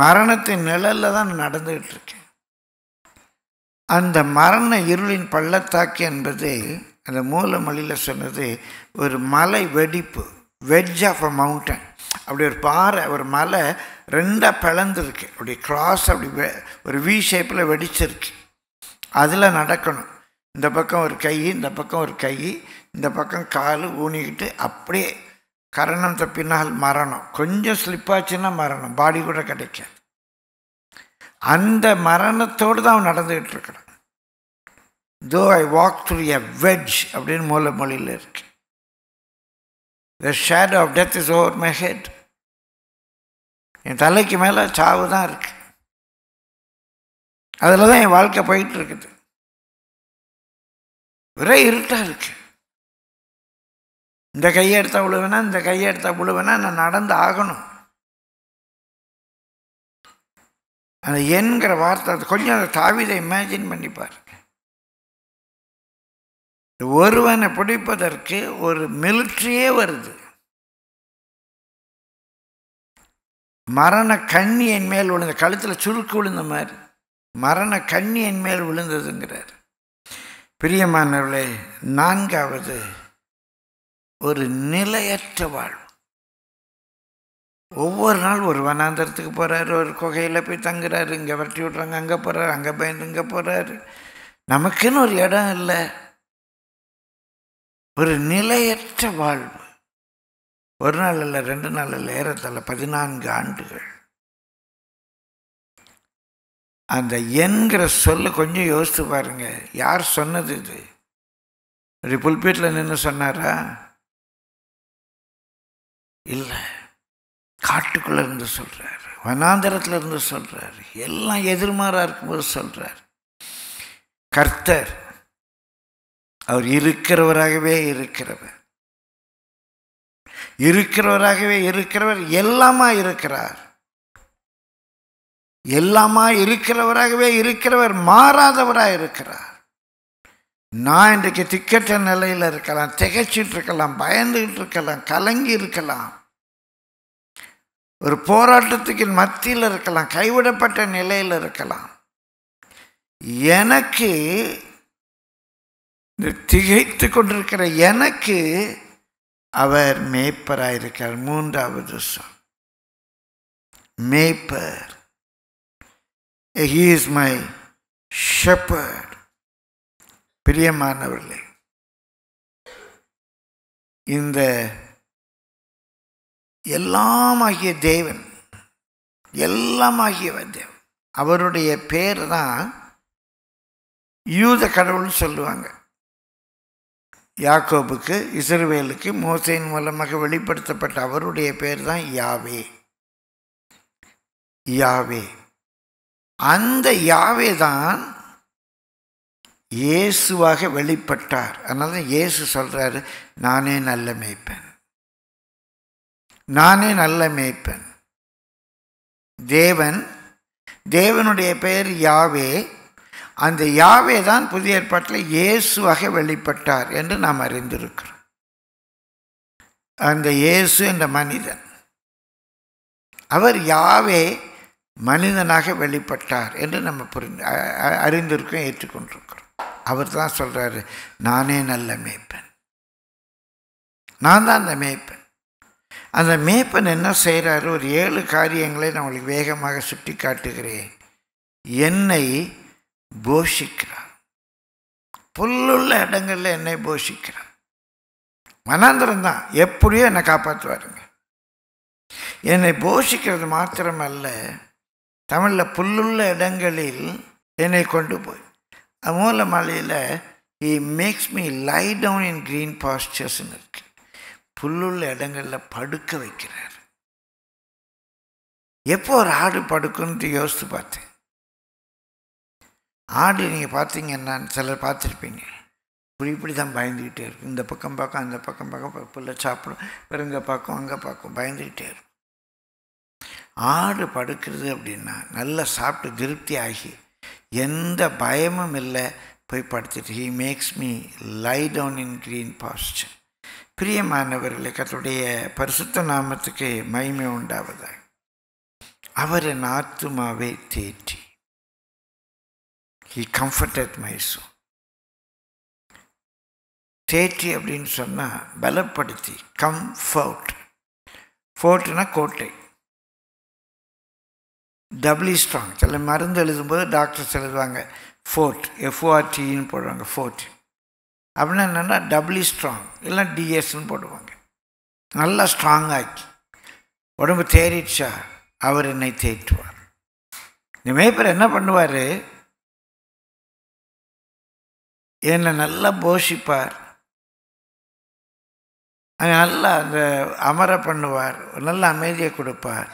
மரணத்தின் நிழலில் தான் நடந்துகிட்டு இருக்கேன். அந்த மரண இருளின் பள்ளத்தாக்கு என்பது அந்த மூல மொழியில் சொன்னது ஒரு மலை வெடிப்பு, வெட்ஜ் ஆஃப் அ மவுண்டன். அப்படி ஒரு பாறை, ஒரு மலை 2ஆக பிளந்துருக்கு, அப்படி கிராஸ், அப்படி ஒரு வி ஷேப்பில் வெடிச்சிருக்கு. அதில் நடக்கணும். இந்த பக்கம் ஒரு கை, இந்த பக்கம் ஒரு கை, இந்த பக்கம் கால் ஊனிக்கிட்டு அப்படியே கரணம் தப்பினால் மரணம். கொஞ்சம் ஸ்லிப்பாச்சுன்னா மரணம், பாடி கூட கிடைக்காது. அந்த மரணத்தோடு தான் அவன் நடந்துக்கிட்டு இருக்கிறான். தோ I walk through a wedge அப்படின்னு மூல மொழியில் இருக்கு. The shadow of death is over my head. என் தலைக்கு மேலே சாவு தான் இருக்கு. அதில் தான் என் வாழ்க்கை போயிட்டு இருக்குது. ஒரே இருட்டாக இருக்கு. இந்த கையை எடுத்தா விழுவேனா, இந்த கையை எடுத்தா விழுவேனா, நான் நடந்து ஆகணும். அந்த என்கிற வார்த்தை, அது கொஞ்சம் அந்த தாவீதை இமேஜின் பண்ணி பாருங்க. ஒருவனை பிடிப்பதற்கு ஒரு மிலிட்ரியே வருது. மரண கண்ணி என் மேல் விழுந்த, கழுத்தில் சுருக்கு விழுந்த மாதிரி மரண கண்ணி என் மேல் விழுந்ததுங்கிறார். பிரியமானவர்களே, 4வது ஒரு நிலையற்ற வாழ்வு. ஒவ்வொரு நாள் ஒரு வனாந்தரத்துக்கு போகிறாரு, ஒரு குகையில் போய் தங்குறாரு, இங்கே விரட்டி விட்றாங்க, அங்கே போகிறாரு, அங்கே பயந்து இங்கே போகிறாரு. நமக்குன்னு ஒரு இடம் இல்லை. ஒரு நிலையற்ற வாழ்வு. ஒரு நாள் இல்லை, 2 நாள் இல்லை, ஏறத்தாழ 14 ஆண்டுகள். அந்த என்கிற சொல்ல கொஞ்சம் யோசித்து பாருங்க. யார் சொன்னது இது? ஒரு புல்பீட்டில் நின்று சொன்னாரா? இல்லை, காட்டுக்குள்ளே இருந்து சொல்கிறார், வனாந்தரத்தில் இருந்து சொல்கிறார், எல்லாம் எதிர்மாறாக இருக்கும்போது சொல்கிறார். கர்த்தர் அவர் இருக்கிறவராகவே இருக்கிறவர், இருக்கிறவராகவே இருக்கிறவர், எல்லாமா இருக்கிறார், எல்லாமா இருக்கிறவராகவே இருக்கிறவர், மாறாதவராக இருக்கிறார். நான் இன்றைக்கு திக்கற்ற நிலையில் இருக்கலாம், திகைச்சிட்டு இருக்கலாம், பயந்துகிட்டு இருக்கலாம், கலங்கி இருக்கலாம், ஒரு போராட்டத்துக்கு மத்தியில் இருக்கலாம், கைவிடப்பட்ட நிலையில் இருக்கலாம். எனக்கு இந்த திகைத்து கொண்டிருக்கிற எனக்கு அவர் மேய்ப்பராக இருக்கிறார். 3வது சொல், மேய்ப்பர். He is my shepherd. பிரியமானவர்களே, இந்த எல்லாமாகிய தேவன், எல்லாமாகிய தேவன், அவருடைய பேர் தான் யூத கடவுள்னு சொல்லுவாங்க. யாக்கோபுக்கு, இஸ்ரவேலுக்கு மோசேயின் மூலமாக வெளிப்படுத்தப்பட்ட அவருடைய பேர் தான் யாவே. யாவே. அந்த யாவே தான் இயேசுவாக வெளிப்பட்டார். அதனால தான் இயேசு சொல்றாரு, நானே நல்ல மேய்ப்பன், நானே நல்ல மேய்ப்பன். தேவனுடைய பெயர் யாவே. அந்த யாவே தான் புதிய ஏற்பாட்டில் இயேசுவாக வெளிப்பட்டார் என்று நாம் அறிந்திருக்கிறோம். அந்த இயேசு என்ற மனிதன், அவர் யாவே மனிதனாக வெளிப்பட்டார் என்று நம்ம அறிந்திருக்கோம், ஏற்றுக்கொண்டிருக்கிறோம். அவர் தான் சொல்றாரு, நானே நல்ல மேய்ப்பன், நான் தான் அந்த மேய்ப்பன். அந்த மேய்ப்பன் என்ன செய்கிறாரு? ஒரு 7 காரியங்களை நான் உங்களுக்கு வேகமாக சுட்டி காட்டுகிறேன். என்னை போஷிக்கிறார், புல்லுள்ள இடங்களில் என்னை போஷிக்கிறார். மனாந்திரம் தான், எப்படியோ என்னை காப்பாற்றுவாருங்க. என்னை போஷிக்கிறது மாத்திரமல்ல, தமிழில் புல்லுள்ள இடங்களில் என்னை கொண்டு போய் மூலமலையில் he makes me lie down in green pastures-ன்னு இருக்கு. புல்லுள்ள இடங்களில் படுக்க வைக்கிறார். எப்போ ஒரு ஆடு படுக்குன்னு யோசித்து பார்த்தேன். ஆடு நீங்கள் பார்த்தீங்கன்னா, சிலர் பார்த்துருப்பீங்க, இப்படி தான் பயந்துக்கிட்டே இருக்கும். இந்த பக்கம் பார்க்கும், அந்த பக்கம் பார்க்கும், புல்லை சாப்பிடும், பெருங்க பார்க்கும், அங்கே பார்க்கும், பயந்துக்கிட்டே இருக்கும். ஆடு படுக்கிறது அப்படின்னா நல்லா சாப்பிட்டு திருப்தி ஆகி எந்த பயமும் இல்லை, போய் படுத்துட்டு he makes me lie down in green pasture. பிரியமானவர்களே, கர்த்தருடைய பரிசுத்த நாமத்துக்கு மகிமை உண்டாவதாக. அவர் என் ஆத்துமாவை தேற்றி, he comforted my soul. தேற்றி அப்படின்னு சொன்னால் பலப்படுத்தி, கம்ஃபர்ட். ஃபோர்ட்னா கோட்டை, டபுளி ஸ்ட்ராங். சில மருந்து எழுதும்போது டாக்டர்ஸ் எழுதுவாங்க ஃபோர்ட், FORTன்னு போடுவாங்க, ஃபோர்ட். அப்படின்னா என்னென்னா டபுளி ஸ்ட்ராங், இல்லை DSன்னு போடுவாங்க. நல்லா ஸ்ட்ராங் ஆக்கி உடம்பு தேறிடுச்சா அவர் என்னை தேற்றுவார். இந்த மேய்ப்பர் என்ன பண்ணுவார்? என்னை நல்லா போஷிப்பார், நல்லா அந்த அமர பண்ணுவார், நல்ல அமைதியை கொடுப்பார்,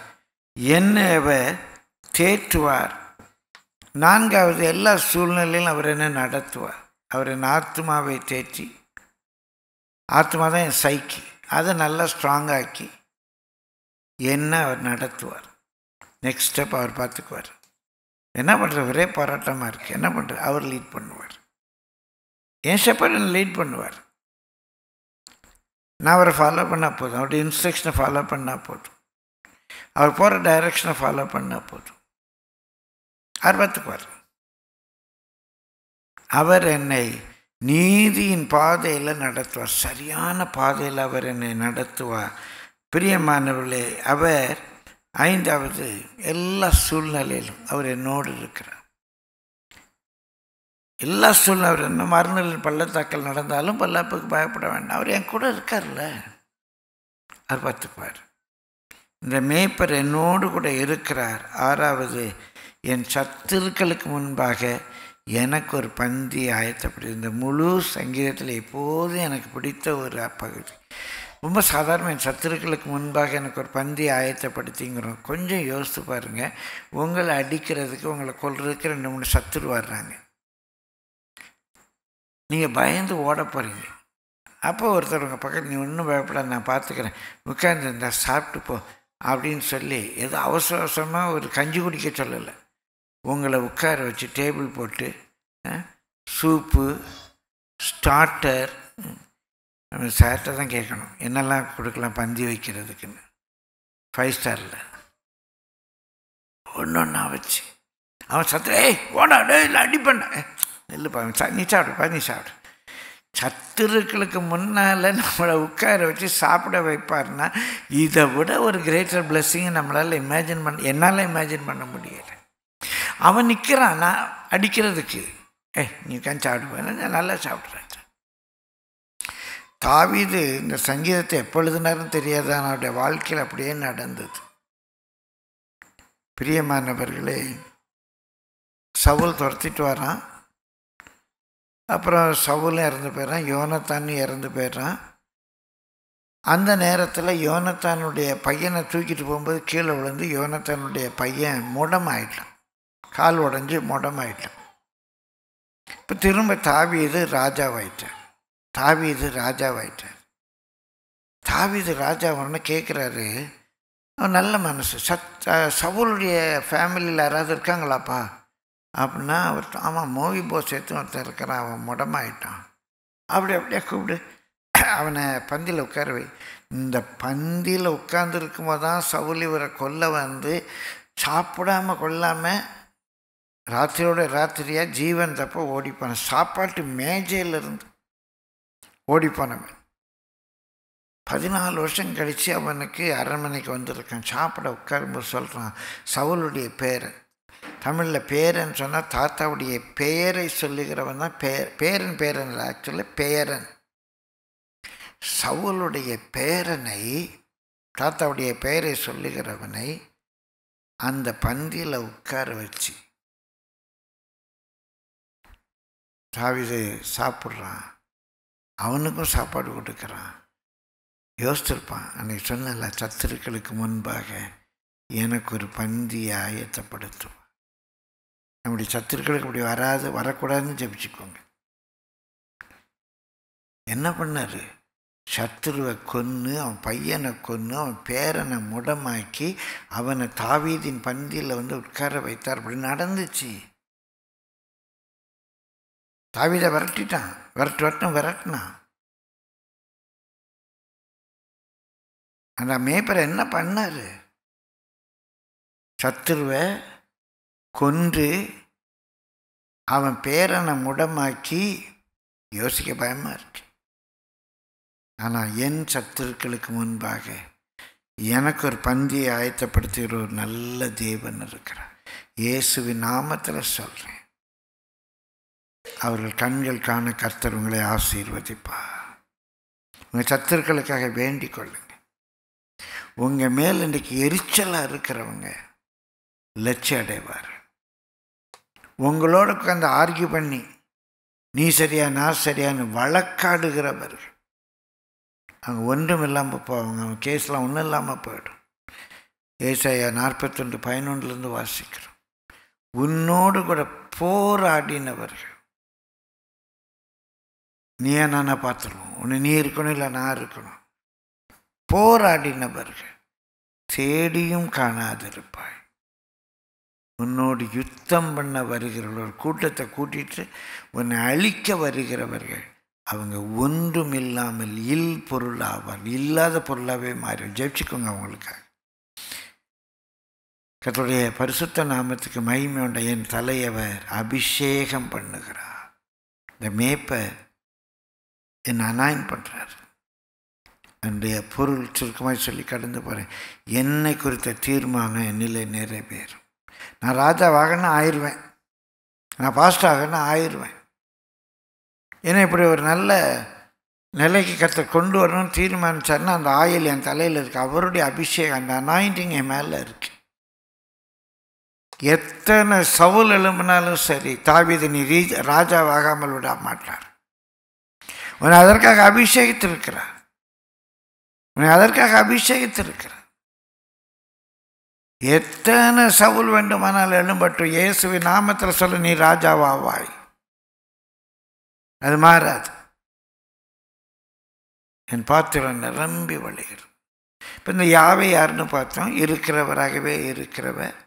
என்னை தேற்றுவார். 4வது, எல்லா சூழ்நிலையிலும் அவர் என்ன நடத்துவார். அவர் என் ஆத்மாவை தேற்றி, ஆத்மா தான் என் சைக்கி, அதை நல்லா ஸ்ட்ராங்காக்கி என்ன அவர் நடத்துவார். நெக்ஸ்ட் ஸ்டெப் அவர் பார்த்துக்குவார். என்ன பண்ணுற, ஒரே போராட்டமாக இருக்குது, என்ன பண்ணுற, அவர் லீட் பண்ணுவார். என் ஷெப்பர்ட் என்ன லீட் பண்ணுவார். நான் அவரை ஃபாலோ பண்ணால் போதும், அவருடைய இன்ஸ்ட்ரக்ஷனை ஃபாலோ பண்ணால் போதும், அவர் போகிற டைரக்ஷனை ஃபாலோ பண்ணால் போதும், அவர் பார்த்துக்குவார். அவர் என்னை நீதியின் பாதையில் நடத்துவார், சரியான பாதையில் அவர் என்னை நடத்துவார். பிரியமானவர்களே, அவர் 5வது, எல்லா சூழ்நிலையிலும் அவர் என்னோடு இருக்கிறார். எல்லா சூழ்நிலை, அவர் என்ன மறுநிலையில் பள்ளத்தாக்கல் நடந்தாலும் பல்லாப்புக்கு பயப்பட வேண்டாம், அவர் என் கூட இருக்கார்ல, அவர் பார்த்துக்குவார். இந்த மேய்ப்பர் என்னோடு கூட இருக்கிறார். 6வது, என் சத்துருக்களுக்கு முன்பாக எனக்கு ஒரு பந்தி ஆயத்தப்படுது. இந்த முழு சங்கீதத்தில் எப்போதும் எனக்கு பிடித்த ஒரு பகுதி. ரொம்ப சாதாரண, என் சத்துருக்களுக்கு முன்பாக எனக்கு ஒரு பந்தி ஆயத்தப்படுத்திங்கிறோம். கொஞ்சம் யோசித்து பாருங்கள், உங்களை அடிக்கிறதுக்கு, உங்களை கொல்றதுக்கு 2-3 சத்துரு வர்றாங்க, நீங்கள் பயந்து ஓட போகிறீங்க. அப்போ ஒருத்தர் உங்கள் பக்கத்தில், நீ ஒன்றும் பயப்படாது, நான் பார்த்துக்கிறேன், உட்காந்து இந்த சாப்பிட்டு போ அப்படின்னு சொல்லி ஏதோ அவசர அவசரமாக ஒரு கஞ்சி குடிக்க சொல்லலை, உங்களை உட்கார வச்சு டேபிள் போட்டு சூப்பு, ஸ்டார்டர், நம்ம சார்கிட்ட தான் கேட்கணும் என்னெல்லாம் கொடுக்கலாம் பந்தி வைக்கிறதுக்குன்னு. 5 ஸ்டாரில் ஒன்றா வச்சு அவன் ஏய் ஓடா, இல்லை அடி பண்ண, இல்லைப்பா நீ சாப்பிடுப்பா, நீ சாப்பிடு. சத்துருக்களுக்கு முன்னால் நம்மளை உட்கார வச்சு சாப்பிட வைப்பார்னா இதை விட ஒரு கிரேட்டர் பிளெஸ்ஸிங்கை நம்மளால் என்னால் இமேஜின் பண்ண முடியலை. அவன் நிற்கிறான் நான் அடிக்கிறதுக்கு, நீ உட்காந்து சாப்பிடுவேன், நான் நல்லா சாப்பிட்றேன். தாவீது இந்த சங்கீதத்தை எப்பொழுதுனாலும் தெரியாது, அவனுடைய வாழ்க்கையில் அப்படியே நடந்தது. பிரியமானவர்களே, சவுல் துரத்திட்டு வரான், அப்புறம் சவுலும் இறந்து போயிடறான், யோனத்தானும் இறந்து போயிடுறான். அந்த நேரத்தில் யோனத்தானுடைய பையனை தூக்கிட்டு போகும்போது கீழே விழுந்து யோனத்தானுடைய பையன் முடமாயிட்டான், கால் உடஞ்சி முடமாயிட்டான். இப்போ திரும்ப தாவீது ராஜாவாயிட்டார். தாவீது ராஜாவான்னு கேட்குறாரு. அவன் நல்ல மனசு. சவுலுடைய ஃபேமிலியில் யாராவது இருக்காங்களாப்பா அப்படின்னா அவர், ஆமாம் மோகிபோசேத்து ஒருத்தன் இருக்கிறான், அவன் முடமாயிட்டான், அப்படியே கூப்பிடு, அவனை பந்தியில் உட்கார வை. இந்த பந்தியில் உட்கார்ந்துருக்கும் போது தான் சவுல் இவரை கொல்ல வந்து சாப்பிடாமல் கொள்ளாமல் ராத்திரியோட ராத்திரியாக ஜீவன் தப்ப ஓடிப்பான, சாப்பாட்டு மேஜையிலிருந்து ஓடிப்பானவன். 14 வருஷம் கழித்து அவனுக்கு அரண்மனைக்கு வந்திருக்கான். சாப்பிட உட்காரும்போது சொல்கிறான், சவுளுடைய பேரன். தமிழில் பேரன் சொன்னால் தாத்தாவுடைய பெயரை சொல்லுகிறவன் தான் பேரன் ஆக்சுவலி பேரன். சவுளுடைய பேரனை, தாத்தாவுடைய பெயரை சொல்லுகிறவனை அந்த பந்தியில் உட்கார வச்சு தாவீது சாப்பிட்றான், அவனுக்கும் சாப்பாடு கொடுக்குறான். யோசிச்சிருப்பான், அன்றைக்கி சொன்னல, சத்துருக்களுக்கு முன்பாக எனக்கு ஒரு பந்தியை ஆயத்தப்படுத்துவான். நம்முடைய சத்துருக்களுக்கு அப்படி வரக்கூடாதுன்னு ஜெபிச்சுக்கோங்க. என்ன பண்ணார்? சத்துருவை கொன்று, அவன் பையனை கொன்று, அவன் பேரனை முடமாக்கி அவனை தாவீதின் பந்தியில் வந்து உட்கார வைத்தார். அப்படி நடந்துச்சு. தாவீதை விரட்டிட்டான், விரட்டினான். அந்த மேய்ப்பரை என்ன பண்ணார்? சத்துருவை கொன்று அவன் பேரனை முடமாக்கி. யோசிக்க பயமாக இருக்கு. ஆனால் என் சத்துருக்களுக்கு முன்பாக எனக்கு ஒரு பந்தியை ஆயத்தப்படுத்துகிற ஒரு நல்ல தேவன் இருக்கிறார். இயேசுவின் நாமத்தில் சொல்கிறேன், அவர்கள் கண்கள் காண கர்த்தர் உங்களை ஆசீர்வதிப்பார். உங்கள் சத்துருக்களுக்காக வேண்டிக் கொள்ளுங்க. உங்கள் மேல் இன்றைக்கு எரிச்சலாக இருக்கிறவங்க லட்சியம் அடைவார். உங்களோட உட்காந்து ஆர்கியூ பண்ணி நீ சரியா நான் சரியான்னு வழக்காடுகிறவர்கள் அவங்க ஒன்றும் இல்லாமல் போவாங்க. அவங்க கேஸ்லாம் ஒன்றும் இல்லாமல் போயிடும். ஏசாயா 41:11 வாசிக்கிறோம். உன்னோடு கூட போராடினவர்கள் நீயா நானா பார்த்துருவோம், ஒன்று நீ இருக்கணும் இல்லை நான் இருக்கணும். போராடினவர்கள் தேடியும் காணாதிருப்பாய். உன்னோடு யுத்தம் பண்ண வருகிறவர்கள், ஒரு கூட்டத்தை கூட்டிட்டு உன்னை அழிக்க வருகிறவர்கள் அவங்க ஒன்றும் இல்லாமல் பொருள் ஆவார். இல்லாத பொருளாகவே மாறி. ஜெபிச்சுக்கோங்க அவங்களுக்காக. கர்த்தருடைய பரிசுத்த நாமத்துக்கு மகிமை உண்ட. என் தலையவர் அபிஷேகம் பண்ணுகிறார். இந்த மேய்ப்பர் என்னை அனாயின் பண்ணுறார். என்னுடைய பொருள் சுருக்கமாக சொல்லி கடந்து போகிறேன். என்னை குறித்த தீர்மானம் என்னிலே நிறைவேறும். நான் ராஜாவாகனா ஆயிடுவேன், நான் பாஸ்டர் ஆகனா ஆயிடுவேன். ஏன்னா இப்படி ஒரு நல்ல நிலைக்கு கர்த்தர் கொண்டு வரணும்னு தீர்மானிச்சாருன்னா அந்த ஆயில் என் தலையில் இருக்குது. அவருடைய அபிஷேகம், அந்த அனாயிண்டிங் என் மேலே இருக்கு. எத்தனை சவுல் எழும்பினாலும் சரி, தாவீது நீ ராஜாவாகாமல் விட மாட்டார். உன்னை அதற்காக அபிஷேகித்திருக்கிறார். எத்தனை சவுல் வேண்டுமானால் எழும்பட்டும், இயேசுவின் நாமத்தில் சொல்ல நீ ராஜாவாவாய். அது மாறாது. என் பாத்திரம் நிரம்பி வழிகிறது. இப்போ இந்த யாவை யாருன்னு பார்த்தோம். இருக்கிறவராகவே இருக்கிறவர்.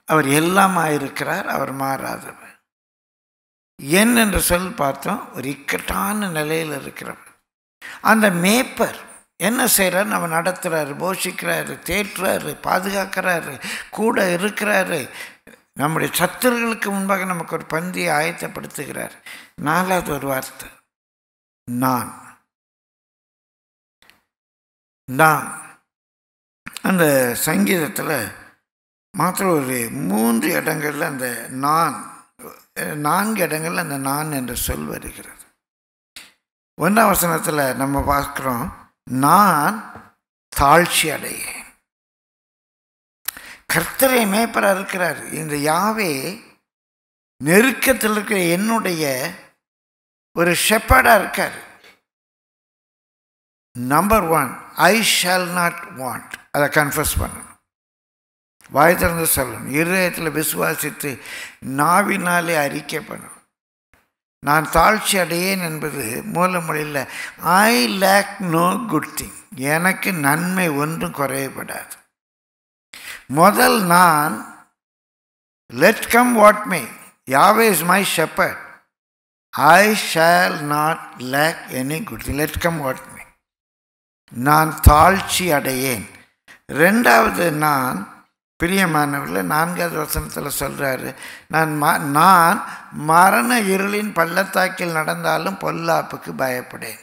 அவர் எல்லாமா இருக்கிறார். அவர் மாறாதவர். என் என்ற சொல் பார்த்தோம். ஒரு இக்கட்டான நிலையில் இருக்கிறவர். அந்த மேய்ப்பர் என்ன செய்கிறார்? நம்ம நடத்துகிறாரு, போஷிக்கிறாரு, தேற்றுறாரு, பாதுகாக்கிறாரு, கூட இருக்கிறாரு. நம்முடைய சத்துருகளுக்கு முன்பாக நமக்கு ஒரு பந்தியை ஆயத்தப்படுத்துகிறார். 4வது ஒரு வார்த்தை, நான். அந்த சங்கீதத்தில் மாத்திரம் ஒரு 3 இடங்களில் அந்த 4 இடங்களில் அந்த நான் என்ற சொல் வருகிறது. 1ஆம் வசனத்தில் நம்ம பார்க்குறோம், நான் தாழ்ச்சி அடையேன். கர்த்தரை மேய்ப்பராக இருக்கிறார். இந்த யாவே நெருக்கத்தில் இருக்கிற என்னுடைய ஒரு ஷெப்பர்டாக இருக்கார். Number 1, I shall not want. அதை கன்ஃபஸ் பண்ணணும், வாய் திறந்து சொல்லணும், இருதயத்தில் விசுவாசித்து நாவினாலே அறிக்கை பண்ணணும். நான் தாழ்ச்சி அடையேன் என்பது மூல மொழியில் I lack no good thing. எனக்கு நன்மை ஒன்றும் குறையப்படாது. முதல் நான் let come what may, Yahweh is my shepherd, I shall not lack any good thing, let come what may. நான் தாழ்ச்சி அடையேன். ரெண்டாவது நான், பிரியமானவர்கள், 4வது வசனத்தில் சொல்கிறாரு, நான் மரண இருளின் பள்ளத்தாக்கில் நடந்தாலும் பொல்லாப்புக்கு பயப்படேன்.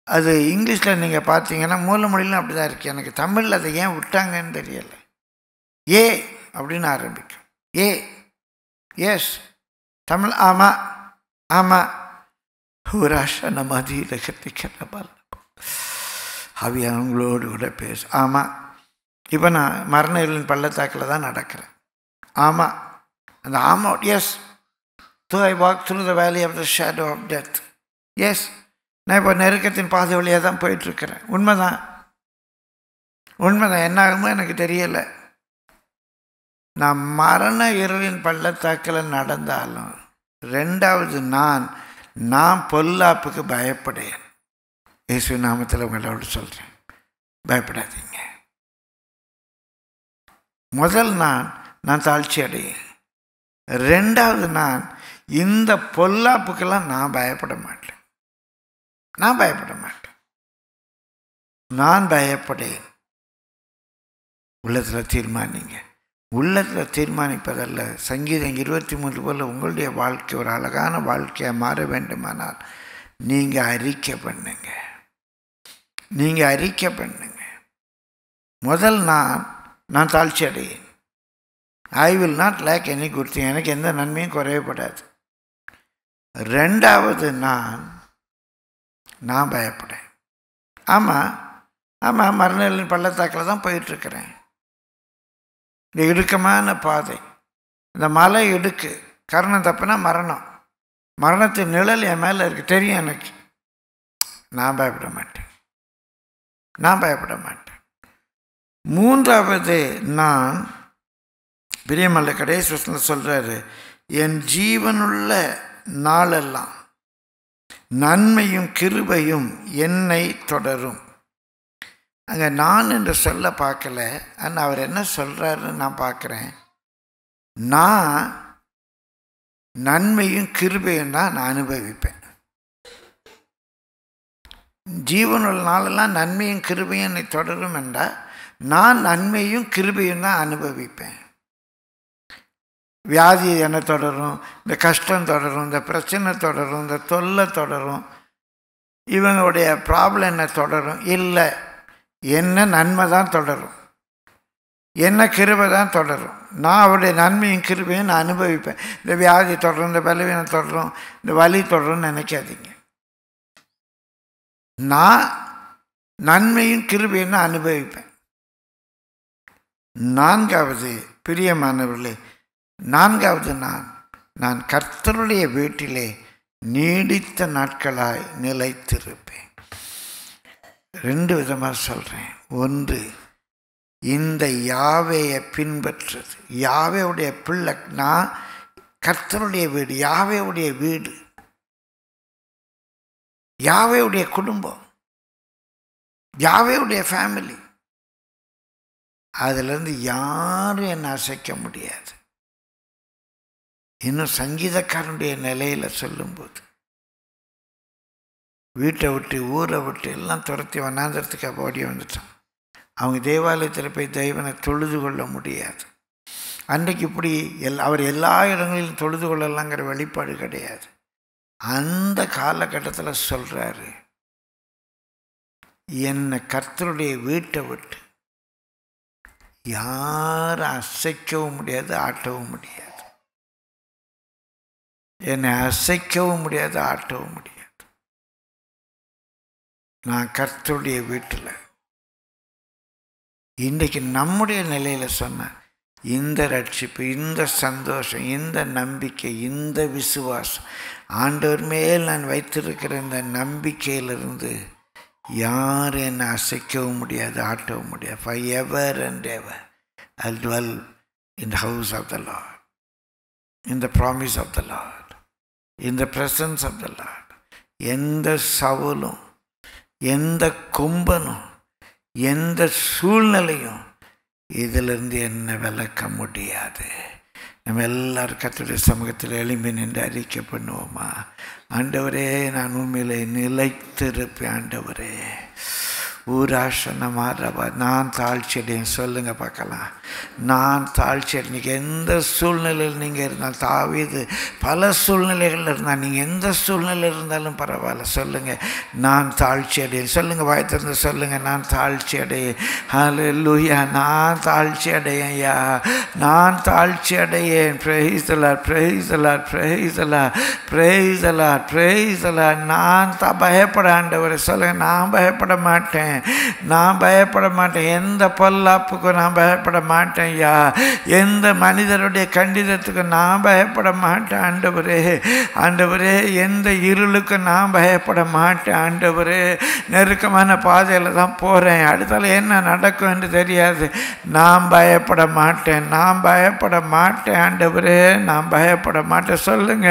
அது இங்கிலீஷில் நீங்கள் பார்த்தீங்கன்னா மூல மொழியிலும் அப்படி தான் இருக்குது. எனக்கு தமிழில் அதை ஏன் விட்டாங்கன்னு தெரியலை. ஏ அப்படின்னு ஆரம்பிக்கும். ஏ, எஸ். தமிழ் ஆமாம், ஆமாம். ஒரு ஆஷா மதியில் கத்திக்கிறப்ப அவி அவங்களோடு கூட பேசு. ஆமாம், இப்போ நான் மரண இருளின் பள்ளத்தாக்கில் தான் நடக்கிறேன். ஆமாம், அந்த ஆமாம், S. though I walk through the valley of the shadow of death, yes. நான் இப்போ நெருக்கத்தின் பாதை வழியாக தான் போயிட்டுருக்கிறேன். உண்மைதான், உண்மைதான். என்ன ஆகுமோ எனக்கு தெரியலை. நான் மரண இருளின் பள்ளத்தாக்கில் நடந்தாலும், ரெண்டாவது நான் பொல்லாப்புக்கு பயப்படேன். இயேசு நாமத்தில் உங்களோடு சொல்கிறேன், பயப்படாதீங்க. முதல் நான் தாழ்ச்சி அடையேன். ரெண்டாவது இந்த பொல்லாப்புக்கெல்லாம் நான் பயப்பட மாட்டேன். நான் பயப்படேன். உள்ளத்தில் தீர்மானிங்க. உள்ளத்தில் தீர்மானிப்பதல்ல. சங்கீதம் 23 போல் உங்களுடைய வாழ்க்கை ஒரு அழகான வாழ்க்கையாக மாற வேண்டுமானால் நீங்கள் அறிக்கை பண்ணுங்க. முதல் நான் தாழ்ச்சி அடையேன். I will not lack any good thing. எனக்கு எந்த நன்மையும் குறையப்படாது. ரெண்டாவது நான் பயப்படேன். ஆமாம், மரணத்தின் பள்ளத்தாக்கில் தான் போயிட்டுருக்கிறேன். இந்த இடுக்கமான பாதை, இந்த மலை இடுக்கு, கரணம் தப்புனா மரணத்தின் நிழல் என் மேலே இருக்குது, தெரியும் எனக்கு. நான் பயப்பட மாட்டேன். மூன்றாவது பிரியமல்ல கடைசி வசனத்தில் சொல்கிறாரு, என் ஜீவனுள்ள நாளெல்லாம் நன்மையும் கிருபையும் என்னை தொடரும். அங்கே நான் என்று சொல்ல பார்க்கல, ஆனால் அவர் என்ன சொல்கிறாருன்னு நான் பார்க்குறேன். நான் நன்மையும் கிருபையும் தான் நான் அனுபவிப்பேன். ஜீவனுள்ள நாளெல்லாம் நன்மையும் கிருபையும் என்னை தொடரும் என்றால் நான் நன்மையும் கிருபையும் தான் அனுபவிப்பேன். வியாதி என்ன தொடரும், இந்த கஷ்டம் தொடரும், இந்த பிரச்சனை தொடரும், இந்த தொல்லை தொடரும், இவங்களுடைய ப்ராப்ளம் என்ன தொடரும்? இல்லை, என்ன நன்மை தான் தொடரும், என்ன கிருபை தான் தொடரும். நான் அவருடைய நன்மையும் கிருபையும் நான் அனுபவிப்பேன். இந்த வியாதி தொடரும், இந்த பலவீனம் தொடரும், இந்த வலி தொடரும்னு நினைக்காதீங்க. நான் நன்மையும் கிருபையும் தான் அனுபவிப்பேன். நான்காவது பிரியமானவர்களே, நான் கர்த்தருடைய வீட்டிலே நீடித்த நாட்களாய் நிலைத்திருப்பேன். 2 விதமாக சொல்கிறேன். ஒன்று, இந்த யாவேயை பின்பற்றுறது. யாவேவுடைய பிள்ளை நான், கர்த்தருடைய வீடு, யாவேவுடைய வீடு, யாவேவுடைய குடும்பம், யாவேவுடைய ஃபேமிலி. அதிலிருந்து யாரும் என்னை அசைக்க முடியாது. இன்னும் சங்கீதக்காரனுடைய நிலையில் சொல்லும்போது, வீட்டை விட்டு ஊரை விட்டு எல்லாம் துரத்தி வண்ணாந்திரத்துக்கு ஓடி வந்துட்டான். அவங்க தேவாலயத்தில் போய் தெய்வனை தொழுது கொள்ள முடியாது. அன்றைக்கு இப்படி அவர் எல்லா இடங்களிலும் தொழுது கொள்ளலாங்கிற வெளிப்பாடு கிடையாது. அந்த காலகட்டத்தில் சொல்கிறாரு, என்னை கர்த்தருடைய வீட்டை விட்டு யாரும் அசைக்கவும் முடியாது, ஆட்டவும் முடியாது. என்னை அசைக்கவும் முடியாது, ஆட்டவும் முடியாது. நான் கர்த்தருடைய வீட்டில். இன்றைக்கு நம்முடைய நிலையில் சொன்னேன், இந்த ரட்சிப்பு, இந்த சந்தோஷம், இந்த நம்பிக்கை, இந்த விசுவாசம், ஆண்டவர் மேல் நான் வைத்திருக்கிற இந்த நம்பிக்கையிலிருந்து யார் என்னை அசைக்கவும் முடியாது, ஆட்டவும் முடியாது. For ever and ever I'll dwell in the house of the Lord, in the promise of the Lord, in the presence of the Lord. எந்த சவுலும் எந்த கும்பனும் எந்த சூழ்நிலையும் இதிலிருந்து என்ன விளக்க முடியாது. நம்ம எல்லாரும் கர்த்தருடைய சமூகத்தில் எழும்பி நின்று அறிக்கை பண்ணுவோமா? ஆண்டவரே, நான் உண்மையிலே நிலைத்திருப்பேன். ஆண்டவரே, ஊராசனமாரபா, நான் தாழ்ச்சியடையும். சொல்லுங்க பார்க்கலாம். நான் தாழ்ச்சியடை. நீங்கள் எந்த சூழ்நிலையில் நீங்கள் இருந்தால், தாவீது பல சூழ்நிலைகள் இருந்தால், நீங்கள் எந்த சூழ்நிலை இருந்தாலும் பரவாயில்ல, சொல்லுங்கள் நான் தாழ்ச்சி அடையேன். சொல்லுங்கள், வாய் திறந்து சொல்லுங்கள், நான் தாழ்ச்சி அடையேன். ஹல்லேலூயா, நான் தாழ்ச்சி அடையேன். யா, நான் தாழ்ச்சி அடையேன். Praise the Lord, praise the Lord, praise the Lord, praise the Lord, praise the Lord. நான் பயப்பட ஆண்டவரே, சொல்லுங்கள், நான் பயப்பட மாட்டேன், நான் பயப்பட மாட்டேன். எந்த பொல்லாப்புக்கும் நான் பயப்பட மாட்டேன். யா, எந்த மனிதருடைய கண்டிதத்துக்கு நான் பயப்பட மாட்டேன். ஆண்டவரே, ஆண்டவரே, எந்த இருளுக்கும் நான் பயப்பட மாட்டேன். ஆண்டவரே, நெருக்கமான பாதையில் தான் போகிறேன், அடுத்தால என்ன நடக்கும் என்று தெரியாது. நான் பயப்பட மாட்டேன், நான் பயப்பட மாட்டேன். ஆண்டவரே, நான் பயப்பட மாட்டேன். சொல்லுங்க,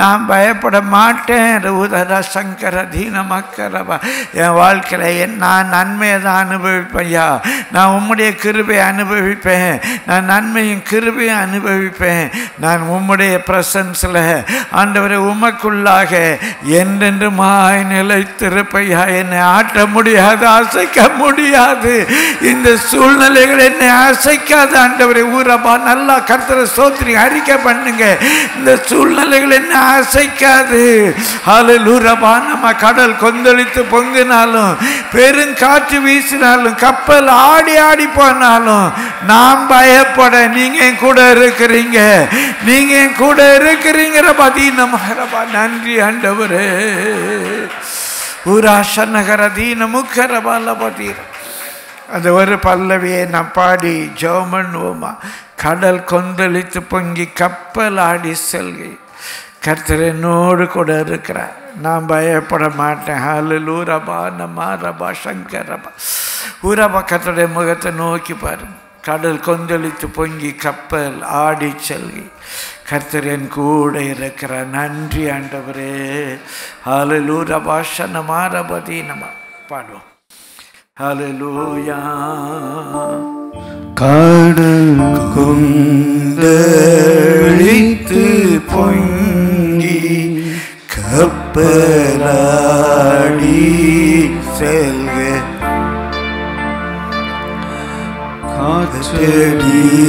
நான் பயப்பட மாட்டேன். உதரா சங்கர தீன மக்கரவா, என் வாழ்க்கையில் நான் நன்மையை தான் அனுபவிப்பேன். நான் உம்முடைய கிருபையை அனுபவிப்பேன். நான் நன்மையும் கிருபையும் அனுபவிப்பேன். நான் உம்முடைய பிரசன்ஸில் ஆண்டவரை உமக்குள்ளாக என்றென்றுமாய் நிலைத்திருப்பையா. என்னை ஆட்ட முடியாது, அசைக்க முடியாது. இந்த சூழ்நிலைகள் என்னை அசைக்காது. ஆண்டவரை ஊரபா, நல்லா கர்த்தரை ஸ்தோத்திரி, அறிக்கை பண்ணுங்க. இந்த சூழ்நிலைகள் என்னை அசைக்காது. ஹல்லேலூயா. நம்ம கடல் கொந்தளித்து பொங்கினாலும், பெருங்காற்று வீசினாலும், கப்பல் ஆடி ஆடி போனாலும் நாம் பயப்பட நீங்க கூட இருக்கிறீங்க, நீங்க கூட இருக்கிறீங்க. ரபா, நன்றி ஆண்டவரே. ஊராசனகரதீன முக்கரபாலபதீர. அந்த ஒரு பல்லவியை நான் பாடி ஜெபம் பண்ணுவோமா? கடல் கொந்தளித்து பொங்கி கப்பல் ஆடி செல்கை, கர்த்தர் என்னோடு கூட இருக்கிறார், நான் பயப்பட மாட்டேன். ஹல்லேலூயா. நமாரபா சங்கரபா ஊரபா. கர்த்தருடைய முகத்தை நோக்கி பாருங்க. கடல் கொந்தளித்து பொங்கி கப்பல் ஆடி செல்கை, கர்த்தர் என் கூட இருக்கிறார். நன்றி ஆண்டவரே. ஹல்லேலூயா. பாஷனமாரபதி நம பாடுவோம். ஹல்லேலூயா. கடல் கொந்தளித்து பொங்கி கப்பலாடி செல்க, காற்றடித்து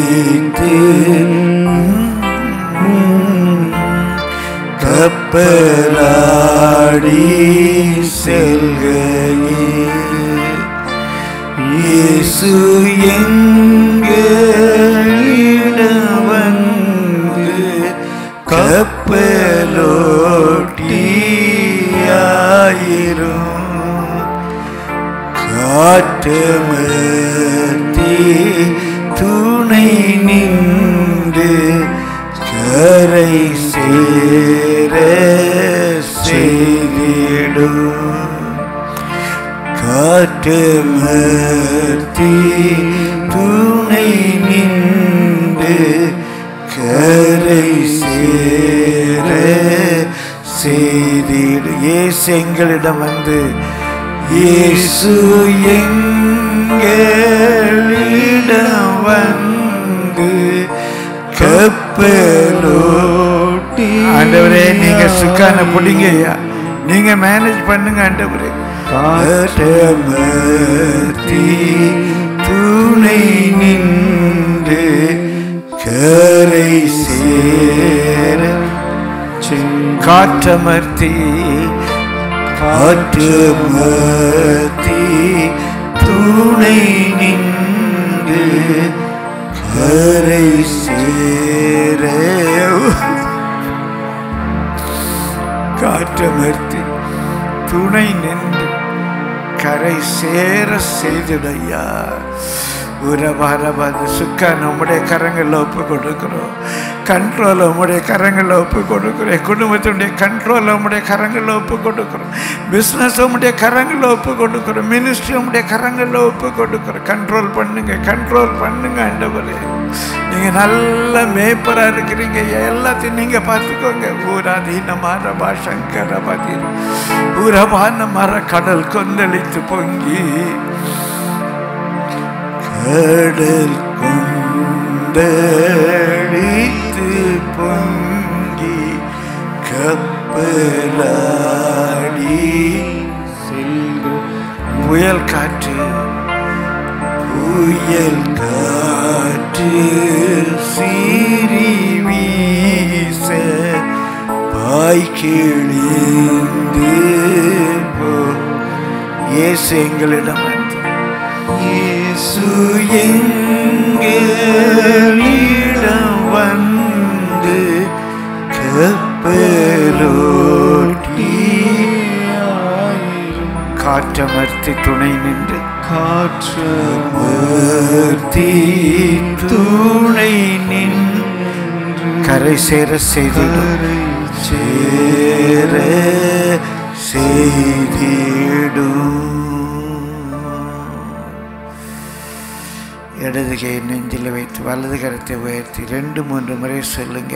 கப்பலாடி செல்கையே, இயேசு எங்களிடம் வந்து கப்பலோட்டியாயிரும், காற்றமர்த்தி துணை நின்று கரை சேர செய்திடும், காற்றமர்த்தி துணை நின்று கரை சேர செய்திடு. இயேசு எங்களிடம் வந்து, இயேசு எங்களிடம் வந்து கப்பலோட்டி. ஆண்டவரே, நீங்க சுக்கான பிடிங்கய்யா, நீங்க மேனேஜ் பண்ணுங்க ஆண்டவரே. காற்றமர்த்தி துணை நின்று கரை சேர, காற்றமர்த்தி காற்றமர்த்தி துணை நின்று கரை சேர, காற்றமர்த்தி துணை நின்று கரை சேர செய்திடையா. உறவாரபாது சுக்கா நம்முடைய கரங்களில் ஒப்பு கொடுக்குறோம். கண்ட்ரோல் உம்முடைய கரங்களில் ஒப்பு கொடுக்குறோம். குடும்பத்தினுடைய கண்ட்ரோல் உம்முடைய கரங்களில் ஒப்பு கொடுக்குறோம். பிஸ்னஸ் உம்முடைய கரங்களில் ஒப்பு கொடுக்குறோம். மினிஸ்ட்ரி உம்முடைய கரங்களில் ஒப்பு கொடுக்குறோம். கண்ட்ரோல் பண்ணுங்க, கண்ட்ரோல் பண்ணுங்க ஆண்டவரே. நீங்கள் நல்ல மேய்ப்பராக இருக்கிறீங்க. எல்லாத்தையும் நீங்கள் பார்த்துக்கோங்க. ஊராதீன மரபா சங்கரபதி ஊரபான மர கடல் கொந்தளித்து பொங்கி கடல் கொந்தளித்து பொங்கி கப்பலாடி செல்லும் புயல் காற்று சீறி வீச பாய்கிழிந்து இயேசு எங்களிடம் இயேசு எங்களிடம் வந்து கப்பலோட்டி காற்றமர்த்தி துணை நின்று காற்றமர்த்தி துணை நின்று கரை சேர செய்திடும் இடது கையை நெஞ்சில் வைத்து வலது கரத்தை உயர்த்தி 2-3 முறை சொல்லுங்க.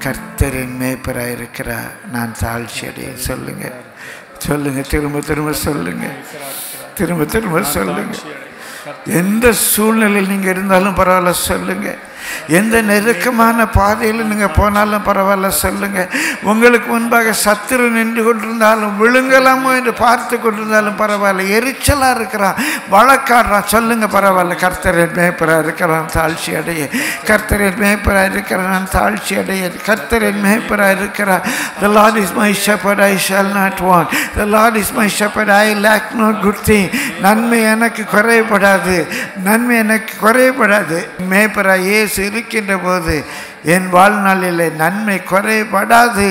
கர்த்தரின் மேய்ப்பராக இருக்கிறார், நான் தாழ்ச்சி அடைய. சொல்லுங்க சொல்லுங்க, திரும்ப திரும்ப சொல்லுங்க, திரும்ப திரும்ப சொல்லுங்க. எந்த சூழ்நிலையில் நீங்கள் இருந்தாலும் பரவாயில்ல சொல்லுங்க. எந்த நெருக்கமான பாதையில் நீங்கள் போனாலும் பரவாயில்ல சொல்லுங்க. உங்களுக்கு முன்பாக சத்துரு நின்று கொண்டிருந்தாலும் விழுங்கலாமோ என்று பார்த்து கொண்டிருந்தாலும் பரவாயில்ல. எரிச்சலாக இருக்கிறான், வழக்காடுறான், சொல்லுங்க பரவாயில்ல. கர்த்தரின் மேய்ப்பராக இருக்கிறான், தாழ்ச்சி அடைய. கர்த்தரின் மேய்ப்பராக இருக்கிறான், தாழ்ச்சி அடைய. கர்த்தரின் மேய்ப்பராக இருக்கிறார். The Lord is my shepherd, I shall not want. The Lord is my shepherd, I lack no good thing. நன்மை எனக்கு குறைபடாது, நன்மை எனக்கு குறைபடாது. மேய்ப்பராக இயேசு இருக்கின்ற போது என் வாழ்நாளில் நன்மை குறைபடாது.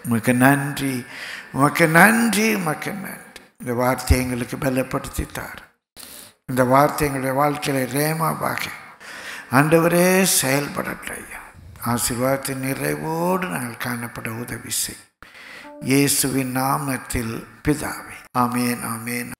உமக்கு நன்றி, உமக்கு நன்றி, உமக்கு நன்றி. இந்த வார்த்தை எங்களுக்கு பலப்படுத்தித்தார். இந்த வார்த்தை எங்களுடைய வாழ்க்கையில் ரேமாவாக ஆண்டவரே செயல்படட்டும் ஐயா. ஆசீர்வாதத்தின் நிறைவோடு நாங்கள் காணப்பட உதவி செய். இயேசுவின் நாமத்தில் பிதாவே, ஆமேன், ஆமேன்.